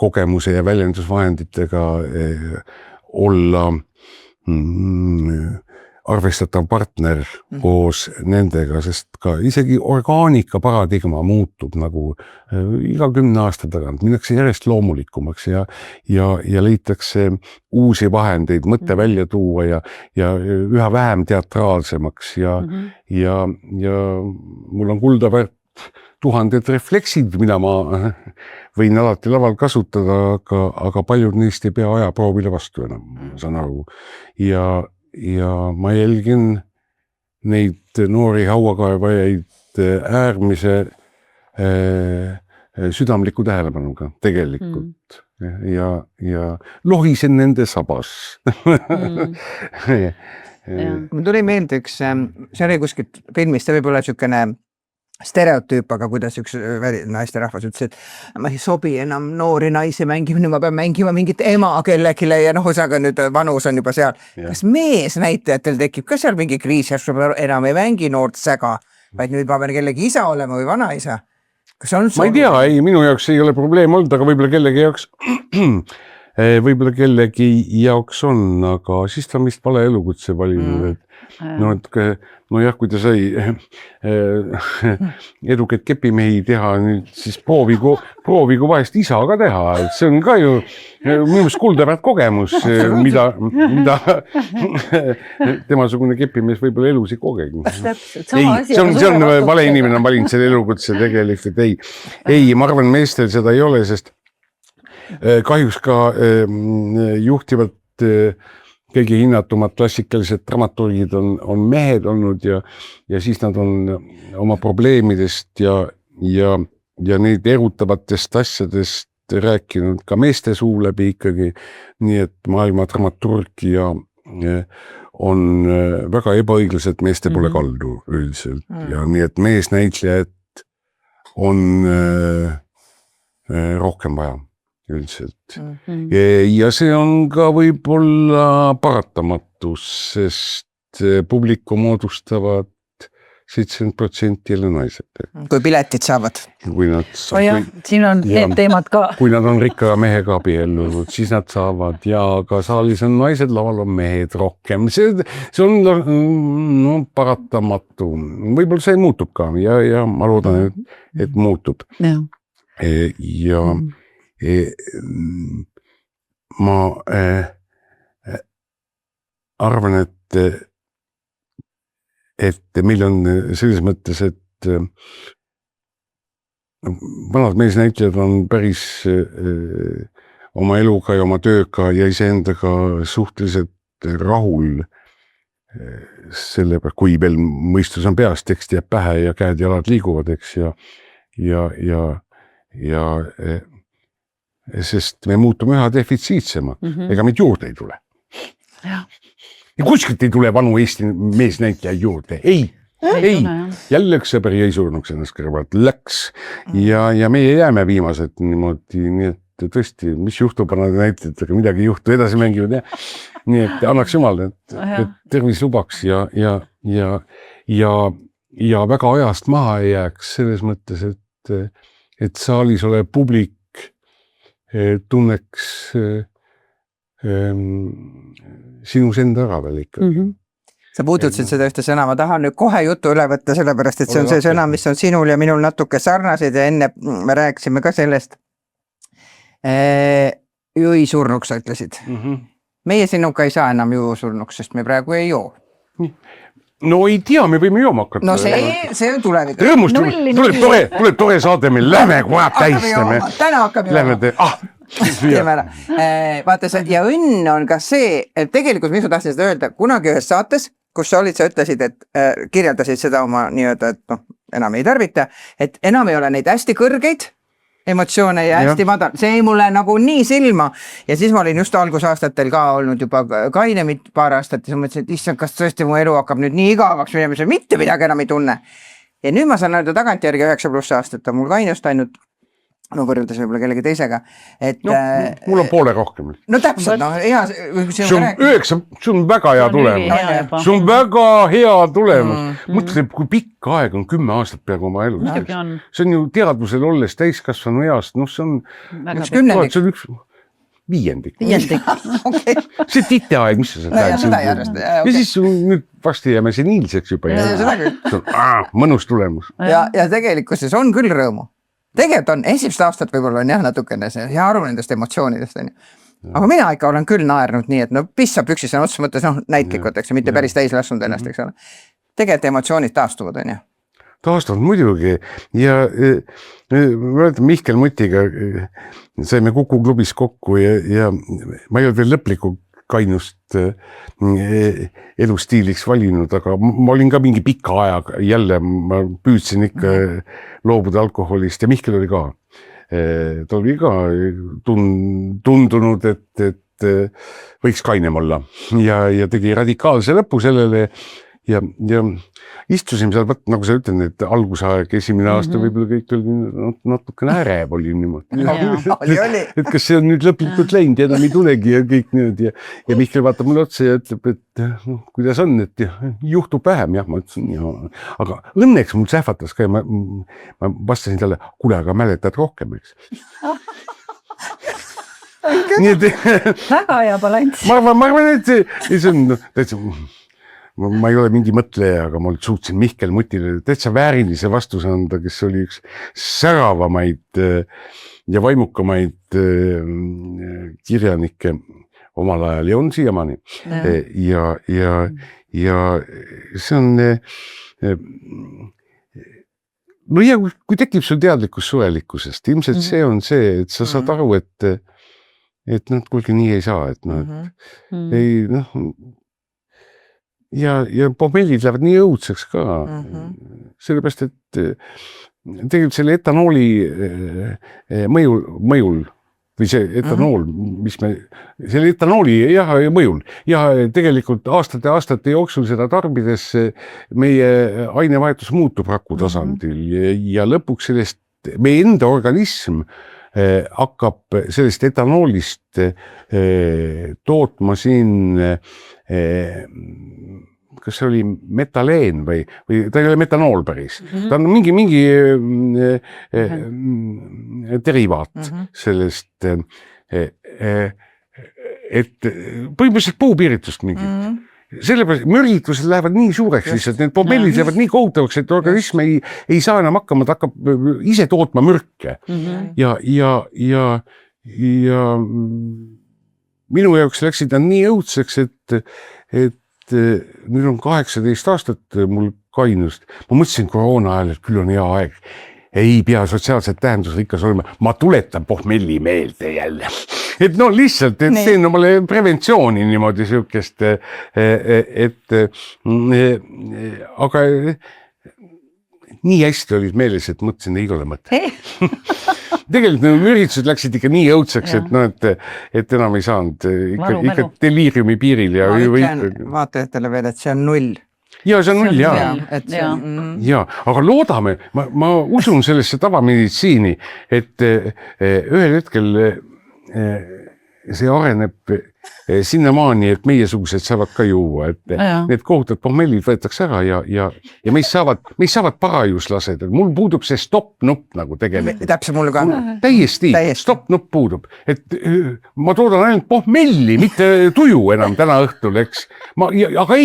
kogemuse ja väljendusvahenditega olla arvestatav partner koos nendega, sest ka isegi orgaanika paradigma muutub nagu iga 10 aasta tagant, minnakse järjest loomulikumaks ja leitakse uusi vahendeid, mõtte välja tuua ja üha vähem teatraalsemaks ja mul on kulda väärt 1000 refleksid, mida ma võin alati laval kasutada, aga paljud neist ei pea ajaproovile vastu enam, saan aru. Ja ma jälgin neid noori hauakaevajaid äärmise südamliku tähelepanuga tegelikult ja lohisen nende sabas. Mul tuli meelde üks, see oli kuskilt filmist, see võib olla niisugune stereotüüp, aga kuidas üks naisterahvas ütles, et ma ei sobi enam noori naisi mängima, ma pean mängima mingit ema kellegile ja ühesõnaga nüüd vanus on juba seal. Kas meesnäitajatel tekib ka seal mingi kriis, enam ei mängi noort säga, vaid nüüd ma pean kellegi isa olema või vanaisa? Kas on ma ei tea, minu jaoks ei ole probleem olnud, aga võib-olla kellegi jaoks on, aga siis ta on vist vale elukutse valinud, nojah, kui ta sai edukaid kepimehi teha, nüüd siis proovigu vahest isa ka teha, et see on ka ju minu meelest kuldaväärt kogemus, mida temasugune kepimees võib-olla elus ei kogegi. See on vale inimene on valinud selle elukutse tegelikult, ei, ma arvan, meestel seda ei ole, sest kahjuks ka juhtivalt kõige hinnatumad klassikalised dramaturgid on mehed olnud ja siis nad on oma probleemidest ja neid erutavatest asjadest rääkinud ka meeste suu läbi ikkagi, nii et maailma dramaturgia on väga ebaõiglaselt meeste pole kaldu üldiselt ja nii et meesnäitlejad on rohkem vaja üldiselt. Ja see on ka võib-olla paratamatus, sest publiku moodustavad 70% jälle naised. Kui piletid saavad. Siin on need teemad ka. Kui nad on rikka mehega abiellunud, siis nad saavad ja ka saalis on naised, laval on mehed rohkem. See on paratamatu. Võib-olla see muutub ka ja ma loodan, et muutub. Ja ma arvan, et meil on selles mõttes, et vanad meesnäitlejad on päris oma eluga ja oma tööga ja iseendaga suhteliselt rahul selle, kui veel mõistus on peas, tekst jääb pähe ja käed ja jalad liiguvad, eks, ja sest me muutume üha defitsiitsemaks, ega meid juurde ei tule. Ja kuskilt ei tule vanu Eesti meesnäitlejaid juurde, ei, jälle üks sõber jäi surnuks ennast kõrvalt, läks ja meie jääme viimased niimoodi, nii et tõesti, mis juhtub, näitlejatega midagi ei juhtu, edasi mängivad ja nii et annaks jumal, et tervis lubaks ja väga ajast maha ei jääks selles mõttes, et saalis olev publik tunneks sinus enda ära veel ikka. Sa puudutasid seda ühte sõna, ma tahan nüüd kohe jutu üle võtta, sellepärast, et see on see sõna, mis on sinul ja minul natuke sarnased ja enne me rääkisime ka sellest. Jõi surnuks, sa ütlesid. Meie sinuga ei saa enam jõu surnuks, sest me praegu ei joo. No ei tea, me võime jooma hakata. No see on tulevik. Rõõmust, tuleb tore saade meil, lähme kohe tähistame. Täna hakkab jooma. Teeme ära. Vaata, ja õnn on ka see, et tegelikult mis ma tahtsin seda öelda, kunagi ühes saates, kus sa ütlesid, et kirjeldasid seda oma nii-öelda, et enam ei tarvita, et enam ei ole neid hästi kõrgeid emotsioone ja hästi madal. See ei mulle nagu nii silma. Ja siis ma olin just algusaastatel ka olnud juba kaine paar aastat ja mõtlesin, et issand, kas tõesti mu elu hakkab nüüd nii igavaks minema, mis mitte midagi enam ei tunne. Ja nüüd ma saan öelda tagantjärgi 9+ aastat on mul kainust ainult, võrreldes võib-olla kellegi teisega, et mul on poole rohkem. No täpselt, hea. See on väga hea tulemus. See on väga hea tulemus. Mõtle, kui pikk aeg on 10 aastat peaaegu oma elus. See on ju teadvusel olles täiskasvanu east, see on üks viiendik. See titeaeg, mis sa räägid. Ja siis nüüd vasti jääme seniilseks juba. Mõnus tulemus. Ja tegelikkuses on küll rõõmu. Tegelikult on esimest aastat võib-olla on jah natukene see ja aru nendest emotsioonidest. Aga mina ikka olen küll naernud nii, et pissab üksisena otsus mõttes näitlikult, eks, mitte päris täis lasnud ennast, eks ole. Tegelikult emotsioonid taastuvad, on ju? Taastuvad muidugi ja Mihkel Mutiga saime Kuku klubis kokku ja ma ei ole veel lõplikku kainust elustiiliks valinud, aga ma olin ka mingi pika ajaga, jälle ma püüdsin ikka loobuda alkoholist ja Mihkel oli ka. Ta oli ka tundunud, et võiks kainem olla ja tegi radikaalse lõpu sellele ja istusime seal, võt, nagu sa ütlen, et algusaeg, esimene aasta võib-olla kõik oli natukene ärev oli niimoodi. Oli. Et kas see on nüüd lõplikult läinud ja enam ei tulegi ja kõik nüüd ja Mihkel vaatab mulle otsa ja ütleb, et no, kuidas on, et juhtub vähem, jah, ma ütlesin, ja, aga õnneks mul sähvatas ka ja ma vastasin talle, kuule, aga mäletad rohkem, eks? Nii et väga hea balanss. Ma arvan, et see on täitsa, ma ei ole mingi mõtleja, aga ma suutsin Mihkel Mutile täitsa väärilise vastuse anda, kes oli üks säravamaid ja vaimukamaid kirjanikke omal ajal ja on siiamaani. Ja see on no ja kui tekib sul teadlikkus suvelikkusest, ilmselt see on see, et sa saad aru, et nad kuulge nii ei saa, et ei noh ja pomellid lähevad nii õudseks ka, sellepärast, et tegelikult selle etanooli mõjul või see etanool, mis selle etanooli mõjul ja tegelikult aastate jooksul seda tarbides meie ainevahetus muutub raku tasandil ja lõpuks sellest meie enda organism hakkab sellest etanoolist tootma siin kas see oli metaleen või ta ei ole metanool päris. Ta on mingi derivaat sellest, et põhimõtteliselt puupiiritust mingi. Sellepärast mürgitused lähevad nii suureks lihtsalt, need pomellid lähevad nii kohutavaks, et organism ei saa enam hakkama, ta hakkab ise tootma mürke. Ja minu jaoks läksid nad nii õudseks, et nüüd on 18 aastat mul kainust. Ma mõtlesin koroona ajal, et küll on hea aeg. Ei pea sotsiaalset tähendusrikkas olema. Ma tuletan pohmelli meelde jälle. Et no lihtsalt, et see on omale preventsiooni niimoodi sihukest, aga nii hästi olid meeles, et mõtlesin, ei ole mõte. Tegelikult üritused läksid ikka nii õudseks, et enam ei saanud ikka deliiriumi piiril. Ma ütlen vaatajatele veel, et see on 0. Ja see on 0, ja. Aga loodame, ma usun sellesse tavameditsiini, et ühel hetkel see areneb sinnamaani, et meiesugused saavad ka juua, et need kohutad pohmellid võetakse ära ja meist saavad parajuslased. Mul puudub see stop-nupp nagu tegelikult. Täpselt mul ka. Täiesti. Stop-nupp puudub. Et ma toodan ainult pohmelli, mitte tuju enam täna õhtul, eks. Aga ma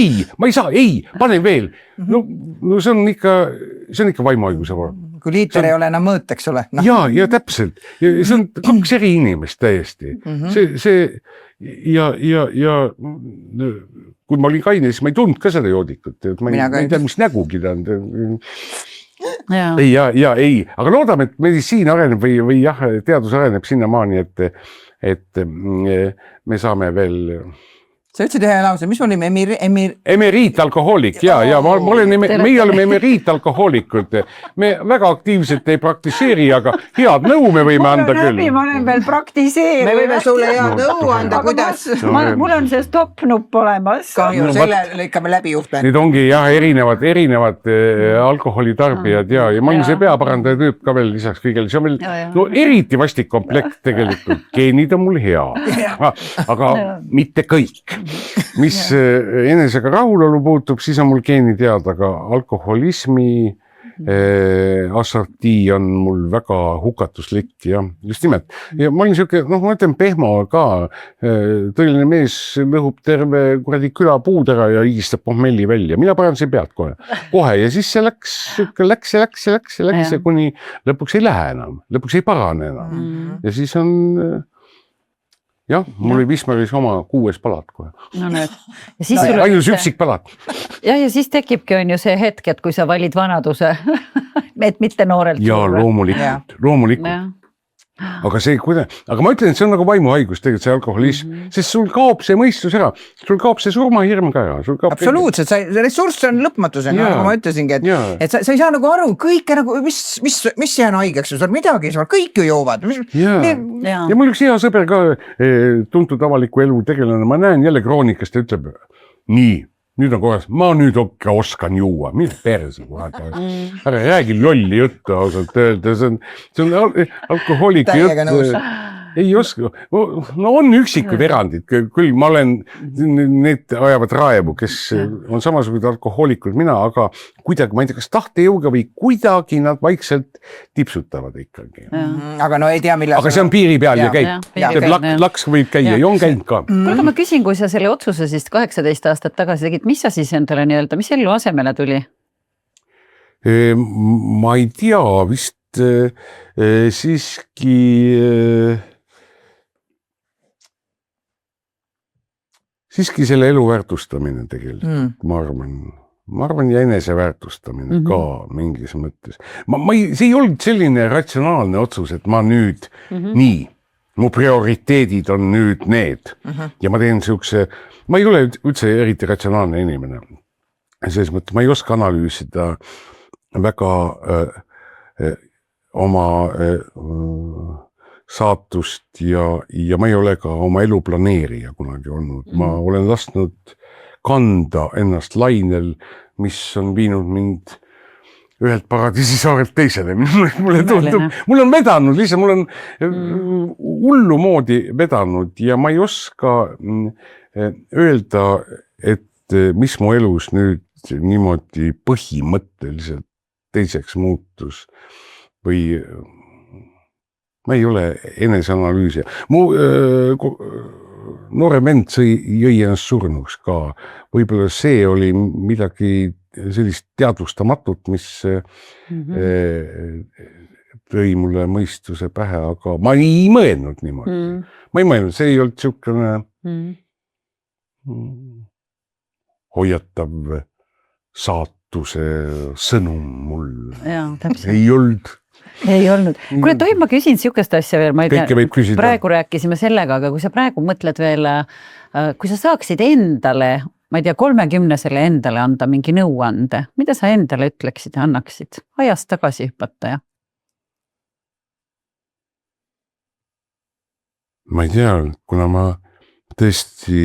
ei saa, panen veel. No see on ikka vaimuhaiguse vorm. Kui liiter ei ole enam mõõt, eks ole. Ja täpselt. See on 2 eri inimest täiesti. Ja kui ma olin kaine, siis ma ei tundnud ka seda joodikut. Ma ei tea, mis nägugi ta on. Ei, aga loodame, et meditsiin areneb või teadus areneb sinnamaani, et me saame veel... Sa ütlesid ühe lause, mis me olime emeriitalkohoolik, meie oleme emeriitalkohoolikud. Me väga aktiivselt ei praktiseeri, aga head nõu me võime anda küll. Ma olen veel praktiseerinud. Me võime sulle head nõu anda, kuidas? Mul on see stop-nupp olemas. Kahju, selle lõikame läbi juhte. Need ongi erinevad alkoholitarbijad ja ma olin see peaparandaja tüüp ka veel lisaks kõigele. See on veel eriti vastik komplekt tegelikult. Geenid on mul hea, aga mitte kõik. Mis enesega rahulolu puutub, siis on mul geeni teada, aga alkoholismi assortii on mul väga hukatuslik ja just nimelt. Ja ma olin siuke, ma ütlen pehmo ka, tõeline mees lõhub terve kuradi küla puud ära ja higistab pohmelli välja. Mina parandasin pealt kohe ja siis see läks, kuni lõpuks ei lähe enam, lõpuks ei parane enam. Ja siis on... Jah, mul oli Wismaris oma 6 palat kohe. No nüüd. Ainus üksik palat. Ja siis tekibki on ju see hetk, et kui sa valid vanaduse, et mitte noorelt. Ja loomulikult. Aga ma ütlen, et see on nagu vaimuhaigus tegelikult see alkoholism, sest sul kaob see mõistus ära, sul kaob see surmahirm ka ära. Absoluutselt, ressurss on lõpmatusena, nagu ma ütlesingi, et sa ei saa nagu aru kõike nagu, mis jään haigeks, sul midagi, kõik ju joovad. Ja mul üks hea sõber ka tuntud avaliku elu tegelane, ma näen jälle kroonikast ja ütleb, nii, nüüd on korras, ma nüüd oskan juua, mis perse, ära räägi lolli juttu ausalt öelda, see on alkohoolika jutt. Ei oska, no on üksikud erandid, küll ma olen, need ajavad raevu, kes on samasugused alkohoolikud mina, aga kuidagi, ma ei tea, kas tahtejõuga või kuidagi nad vaikselt tipsutavad ikkagi. Aga no ei tea, millal. Aga see on piiri peal ja käib. Laks võib käia ja on käinud ka. Kuulge, ma küsin, kui sa selle otsuse siis 18 aastat tagasi tegid, mis sa siis endale nii-öelda, mis ellu asemele tuli? Ma ei tea, vist siiski... Siiski selle elu väärtustamine tegelikult, ma arvan ja enese väärtustamine ka mingis mõttes. See ei olnud selline ratsionaalne otsus, et ma nüüd nii, mu prioriteedid on nüüd need ja ma teen siukse, ma ei ole üldse eriti ratsionaalne inimene. Selles mõttes ma ei oska analüüsida väga oma saatust ja ma ei ole ka oma elu planeerija kunagi olnud. Ma olen lasknud kanda ennast lainel, mis on viinud mind ühelt paradiisisaarelt teisele. Mulle tundub, mul on vedanud, lihtsalt mul on hullu moodi vedanud ja ma ei oska öelda, et mis mu elus nüüd niimoodi põhimõtteliselt teiseks muutus või ma ei ole eneseanalüüsija. Mu noore vend jõi ennast surnuks ka. Võib-olla see oli midagi sellist teadvustamatut, mis tõi mulle mõistuse pähe, aga ma ei mõelnud niimoodi. Ma ei mõelnud, see ei olnud siukene hoiatav saatuse sõnum mul. Ei olnud. Ei olnud. Kuule, tohib ma küsin siukest asja veel, ma ei tea, küsida. Praegu rääkisime sellega, aga kui sa praegu mõtled veel, kui sa saaksid endale, ma ei tea, 30-sele endale anda mingi nõuande, mida sa endale ütleksid ja annaksid? Ajast tagasi hüpata, jah? Ma ei tea, kuna ma tõesti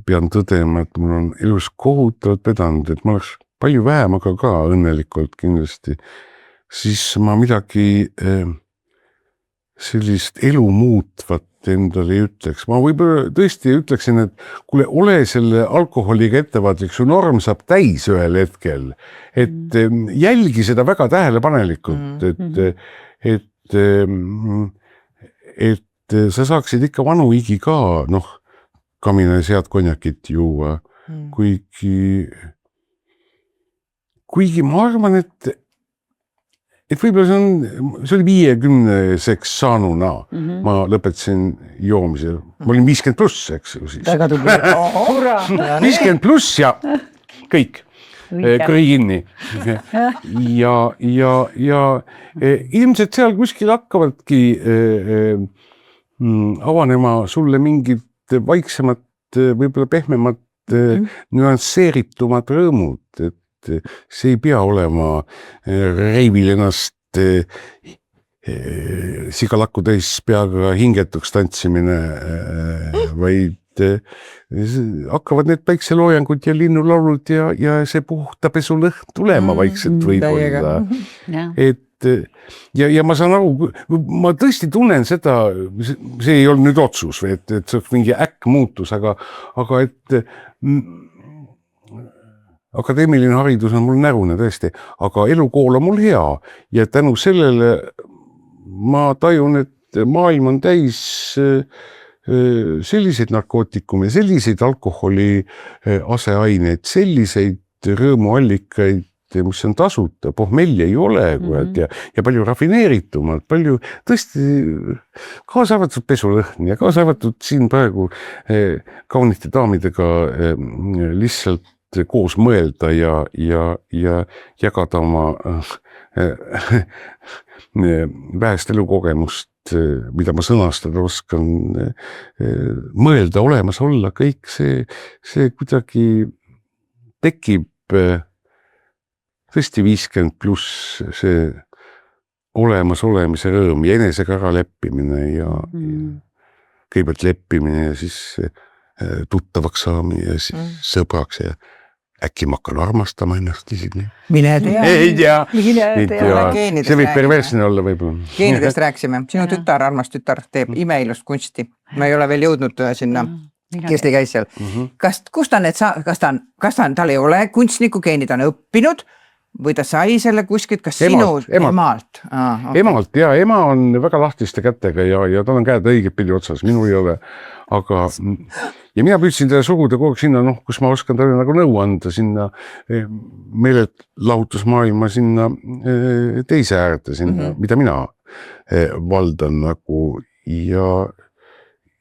pean tõdema, et mul on elus kohutavalt vedanud, et ma oleks palju vähem, aga ka õnnelikult kindlasti, siis ma midagi sellist elu muutvat endale ei ütleks. Ma võib-olla tõesti ütleksin, et kuule, ole selle alkoholiga ettevaatlik, su norm saab täis ühel hetkel, et jälgi seda väga tähelepanelikult, et sa saaksid ikka vanu higi ka, kamina ja sead konjakit juua, kuigi ma arvan, et võib-olla see oli 50-seks saanuna. Ma lõpetasin joomise. Ma olin 50 pluss, eks ju siis. Väga tubli. 50 pluss ja kõik. Kõri kinni. Ja ilmselt seal kuskil hakkavadki avanema sulle mingid vaiksemad, võib-olla pehmemad, nüansseeritumad rõõmud, et see ei pea olema reivil ennast sigalakku täis peaga hingetuks tantsimine, vaid hakkavad need päikseloojangud ja linnulaulud ja see puhtapesu lõhn tulema vaikselt võib-olla. Ja ma saan aru, ma tõesti tunnen seda, see ei olnud nüüd otsus, et see oleks mingi muutus, aga et akadeemiline haridus on mul närune tõesti, aga elukool on mul hea ja tänu sellele ma tajun, et maailm on täis selliseid narkootikume, selliseid alkoholi aseaineid, selliseid rõõmuallikaid, mis on tasuta, pohmelli ei ole ja palju rafineeritumad, palju tõesti kaasa arvatud pesulõhn ja kaasa arvatud siin praegu kaunite daamidega lihtsalt koos mõelda ja jagada oma vähest elukogemust, mida ma sõnastada oskan, mõelda, olemas olla, kõik see kuidagi tekib tõesti 50 pluss see olemas olemise rõõm ja enesega ära leppimine ja kõigepealt leppimine ja siis tuttavaks saamine ja siis sõbraks ja äkki ma hakkan armastama ennast isegi. Mine tea. Ei tea. Geenidest See võib räägime. perversne olla võib-olla. Geenidest rääksime. Sinu tütar, armas tütar, teeb imeilust kunsti. Ma ei ole veel jõudnud sinna. Kirsti käis seal. Kus ta tal ei ole kunstniku geenid, on õppinud või ta sai selle kuskilt, kas emalt? Emalt ja ema on väga lahtiste kätega ja tal on käed õiget pidi otsas, minul ei ole. Aga ja mina püüdsin teda suguda kogu sinna, kus ma oskan talle nagu nõu anda sinna meelelahutusmaailma sinna teise äärde sinna, mida mina valdan nagu ja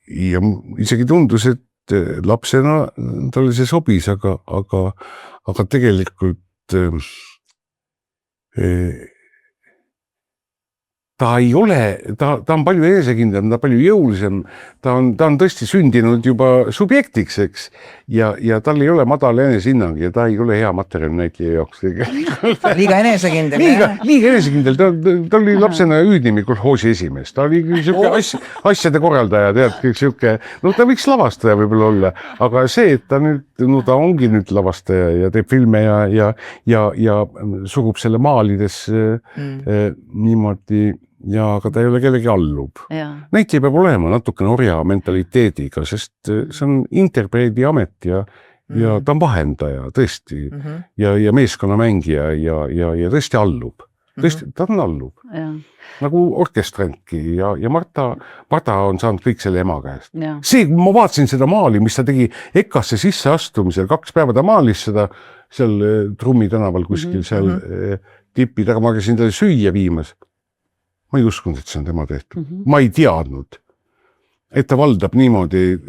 isegi tundus, et lapsena talle see sobis, aga tegelikult ta ei ole, ta on palju enesekindlam, ta palju jõulisem, ta on tõesti sündinud juba subjektiks, eks, ja tal ei ole madal enesehinnang ja ta ei ole hea materjal näitleja jaoks. Liiga enesekindel. Liiga enesekindel, ta oli lapsena hüüdnimi kolhoosi esimees, ta oli asjade korraldaja, tead, kõik siuke, ta võiks lavastaja võib-olla olla, aga see, et ta nüüd, ta ongi nüüd lavastaja ja teeb filme ja surub selle maalides niimoodi, aga ta ei ole kellegi allub. Näitleja peab olema natukene orja mentaliteediga, sest see on interpreedi amet ja ta on vahendaja tõesti ja meeskonnamängija ja tõesti allub. Tõesti, ta on allub. Nagu orkestrantki ja Marta on saanud kõik selle ema käest. See, kui ma vaatasin seda maali, mis ta tegi EKA-sse sisseastumisel, 2 päeva ta maalis seda seal Trummi tänaval kuskil seal tipid, aga ma käisin talle süüa viimas. Ma ei uskunud, et see on tema tehtud. Ma ei teadnud, et ta valdab niimoodi,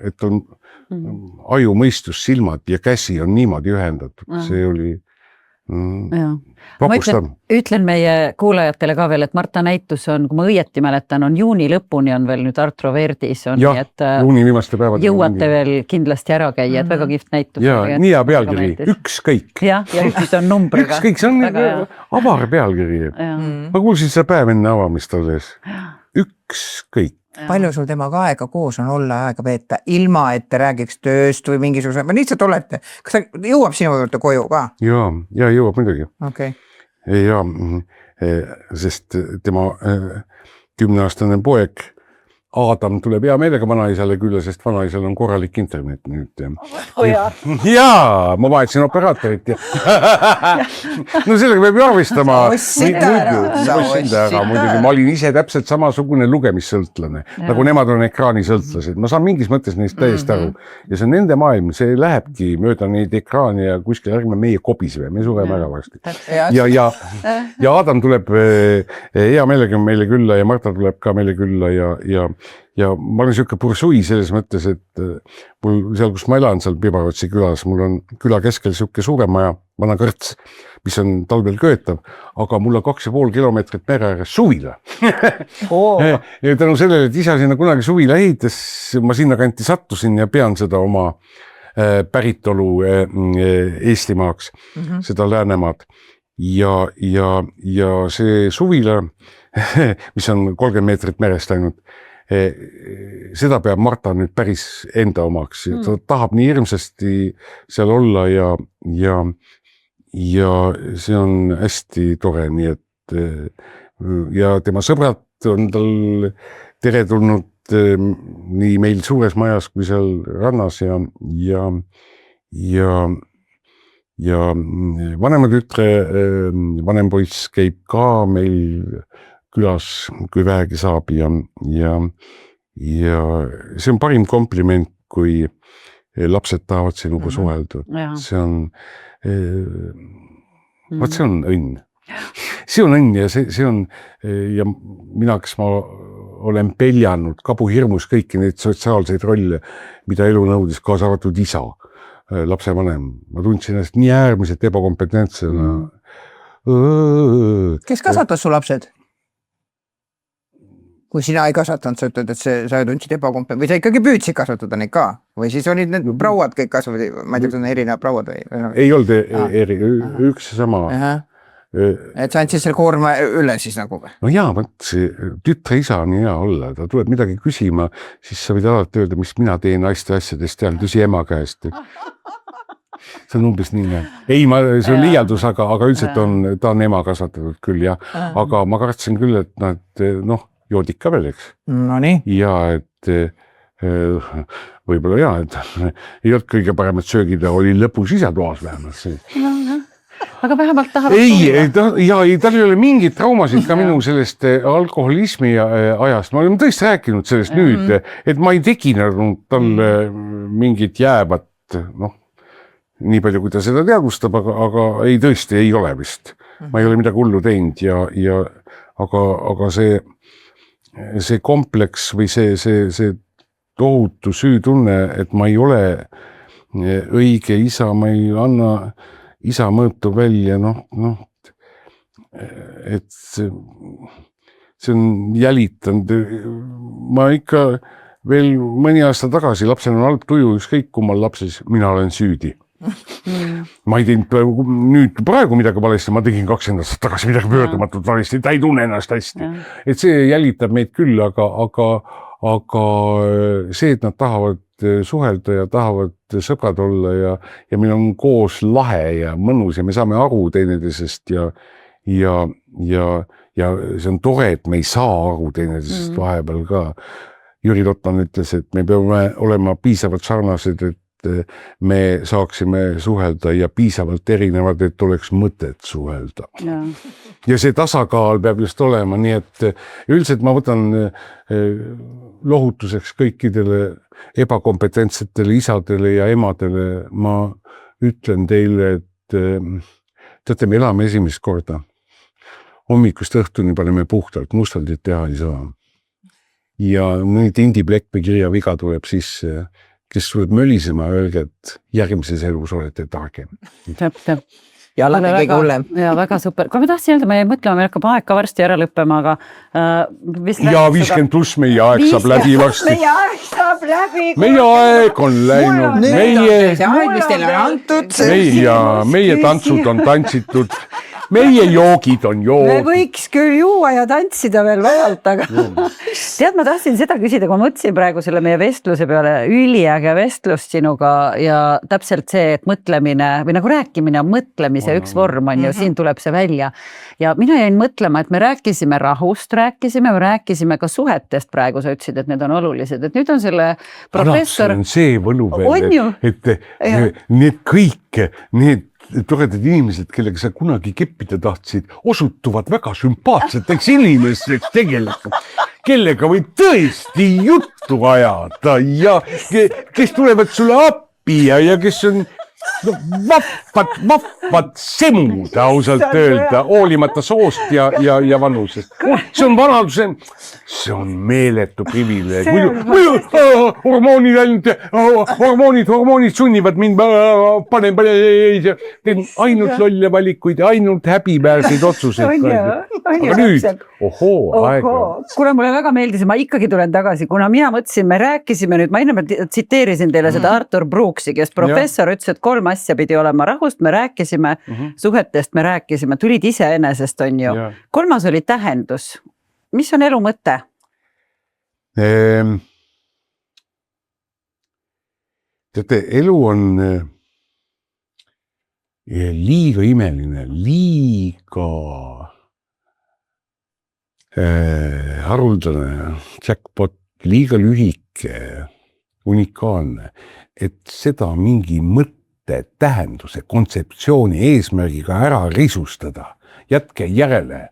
et on aju, mõistus, silmad ja käsi on niimoodi ühendatud. See oli vapustav. Ma ütlen meie kuulajatele ka veel, et Marta näitus on, kui ma õieti mäletan, on juuni lõpuni on veel nüüd Art Roverdis. Juuni viimaste päevade. Jõuate veel kindlasti ära käia, et väga kihvt näitus. Nii hea pealkiri, ükskõik. Ja üks on numbriga. Ükskõik, see on avar pealkiri. Ma kuulsin seda päev enne avamist alles. Ükskõik. Palju sul temaga aega koos on olla, aega veeta, ilma et te räägiks tööst või mingisuguse, või lihtsalt olete. Kas ta jõuab sinu juurde koju ka? Ja jõuab muidugi. Okay. Ja, sest tema 10-aastane poeg Adam tuleb hea meelega vanaisale külla, sest vanaisal on korralik internet nüüd. Jaa, ma vahetsin operaatorit. No sellega peab ju arvestama. Ossid ära. Ma olin ise täpselt samasugune lugemissõltlane, nagu nemad on ekraanisõltlased. Ma saan mingis mõttes neist täiesti aru. Ja see on nende maailm, see lähebki mööda neid ekraani ja kuskil ärgme meie kobisime, me sureme ära varsti. Ja Adam tuleb hea meelega meile külla ja Marta tuleb ka meile külla ja ma olen siuke pursui selles mõttes, et mul seal, kus ma elan, seal Pibarotsi külas, mul on küla keskel siuke suurem maja, vana kõrts, mis on talvel köötav, aga mul on 2,5 kilomeetrit mere ääres suvila. Ja tänu sellele, et isa sinna kunagi suvila ehitas, ma sinna kanti sattusin ja pean seda oma päritolu Eestimaaks, seda Läänemaad. Ja see suvila, mis on 30 meetrit merest ainult, seda peab Marta nüüd päris enda omaks. Ta tahab nii hirmsasti seal olla ja see on hästi tore, nii et ja tema sõbrad on tal teretulnud nii meil suures majas kui seal rannas ja vanema tütre, vanem poiss käib ka meil külas, kui vähegi saab ja see on parim kompliment, kui lapsed tahavad sinuga suhelda. See on, see on õnn. See on õnn ja see on, ja mina, kes ma olen peljanud kabuhirmus kõiki neid sotsiaalseid rolle, mida elu nõudis, kaasa arvatud isa, lapsevanem. Ma tundsin ennast nii äärmiselt ebakompetentsena. Kes kasvatas su lapsed? Kui sina ei kasvatanud, sa ütled, et sa tundsid ebakompetent või sa ikkagi püüdsid kasvatada neid ka? Või siis olid need prauad kõik kasvavad, ma ei tea, kas on erinevad prauad või? Ei olnud üks sama. Et sa andsid selle koorma üle siis nagu või? No jaa, tütre isa on hea olla, ta tuleb midagi küsima, siis sa võid alati öelda, mis mina teen naiste asjadest, tean tõsi ema käest. see on umbes nii. Ei, see on liialdus, aga üldiselt ta on ema kasvatatud küll, jah. Aga ma kartsin küll, et nad, joodid ka veel, eks. No nii. Ja, et võib-olla et ei olnud kõige paremad söögid, oli lõpus isatoas vähemalt. Aga vähemalt tahavad tal ei ole mingit traumasid ka minu sellest alkoholismi ajast. Ma olen tõesti rääkinud sellest nüüd, et ma ei tekinenud talle mingit jäävat, nii palju, kui ta seda teadvustab, aga ei tõesti ei ole vist. Ma ei ole midagi hullu teinud aga see kompleks või see tohutu süütunne, et ma ei ole õige isa, ma ei anna isa mõõtu välja, et see on jälitanud. Ma ikka veel mõni aasta tagasi, lapsel on halb tuju, ükskõik kummal lapses, mina olen süüdi. Ma ei teinud nüüd praegu midagi valesti, ma tegin 20 aastat tagasi midagi pöördumatult valesti, ta ei tunne ennast hästi. Et see jälitab meid küll, aga see, et nad tahavad suhelda ja tahavad sõbrad olla ja meil on koos lahe ja mõnus ja me saame aru teineteisest ja see on tore, et me ei saa aru teineteisest vahepeal ka. Jüri Lotman ütles, et me peame olema piisavalt sarnased, et me saaksime suhelda ja piisavalt erinevad, et oleks mõtet suhelda. Ja see tasakaal peab just olema, nii et üldiselt ma võtan lohutuseks kõikidele ebakompetentsetele isadele ja emadele. Ma ütlen teile, et teate, me elame esimest korda. Hommikust õhtuni paneme puhtalt, mustaldit teha ei saa. Ja mõni tindiplekk või kirjaviga tuleb sisse, kes tuleb mölisema, öelge, et järgmises elus olete targem. Täpselt. Ja alati kõige hullem. Ja väga super. Kui ma tahtsin öelda, ma jäin mõtlema, meil hakkab aeg ka varsti ära lõppema, aga ja 50 pluss meie aeg saab läbi varsti. Meie aeg saab läbi. Meie aeg on läinud. See aeg, mis teile on antud. Meie tantsud on tantsitud. Meie joogid on joogid. Me võiks küll juua ja tantsida veel vähalt, aga tead, ma tahtsin seda küsida, kui ma mõtlesin praegu selle meie vestluse peale, üliäge vestlust sinuga ja täpselt see, et mõtlemine või nagu rääkimine on mõtlemise üks vorm on ju, siin tuleb see välja. Ja mina jäin mõtlema, et me rääkisime rahust, me rääkisime ka suhetest praegu, sa ütlesid, et need on olulised, et nüüd on selle professor... On see võlu veel, et need kõik, need toredad inimesed, kellega sa kunagi keppida tahtsid, osutuvad väga sümpaatseteks inimesteks tegelikult, kellega võib tõesti juttu ajada ja kes tulevad sulle appi ja kes on vapvad semud ausalt öelda, hoolimata soost ja vanusest. See on vanaduse, see on meeletu privileeg. Hormoonid sunnivad mind, teen ainult lolle valikuid, ainult häbiväärseid otsuseid. Aga nüüd, aeg. Kuna mulle väga meeldis, ma ikkagi tulen tagasi, kuna mina mõtlesin, me rääkisime nüüd, ma enne tsiteerisin teile seda Arthur Brooksi, kes professor ütles, et 3 asja pidi olema rahust, me rääkisime, suhetest me rääkisime, tulid iseenesest on ju. 3. oli tähendus. Mis on elu mõte? Teate, elu on liiga imeline, liiga haruldane, jackpot, liiga lühike, unikaalne, et seda mingi mõtte, tähenduse, kontseptsiooni eesmärgiga ära risustada. Jätke järele.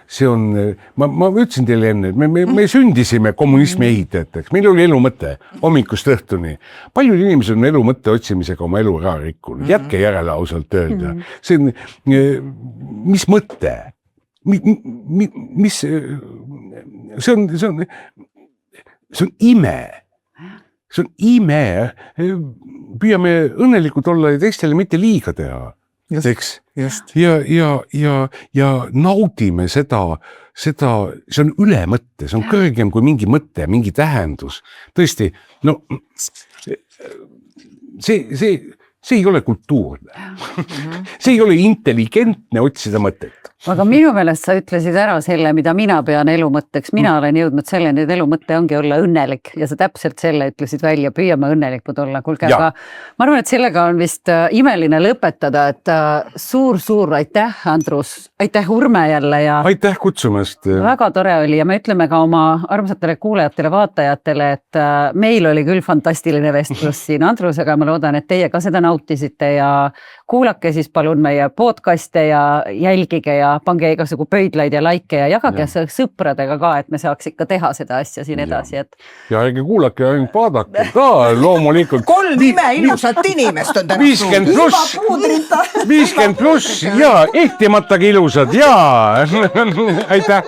See on, ma ütlesin teile enne, et me sündisime kommunismi ehitajateks, meil oli elu mõte hommikust õhtuni. Paljud inimesed on elu mõtte otsimisega oma elu ära rikkunud. Jätke järele ausalt öelda. See on, mis mõte? Mis, see on ime. See on ime, püüame õnnelikult olla ja teistele mitte liiga teha, eks? Ja naudime seda, see on ülemõtte, see on kõrgem kui mingi mõte, mingi tähendus. Tõesti, no see ei ole kultuurne. See ei ole intelligentne otsida mõtet. aga minu meelest sa ütlesid ära selle, mida mina pean elu mõtteks. Mina olen jõudnud selleni, et elu mõte ongi olla õnnelik ja sa täpselt selle ütlesid välja, püüame õnnelikud olla. Kuulge, aga ma arvan, et sellega on vist imeline lõpetada, et suur-suur aitäh, Andrus, aitäh Urme jälle ja aitäh kutsumast. Väga tore oli ja me ütleme ka oma armsatele kuulajatele, vaatajatele, et meil oli küll fantastiline vestlus siin Andrusega. Ma loodan, et teie ka seda nautisite ja kuulake siis palun meie podcaste ja jälgige ja pange igasugu pöidlaid ja laike ja jagage sõpradega ka, et me saaks ikka teha seda asja siin edasi. Ja ärge kuulake, ainult vaadake ka loomulikult. 3 imeilusat inimest on täna 50 pluss ja ehtimatagi ilusad ja aitäh.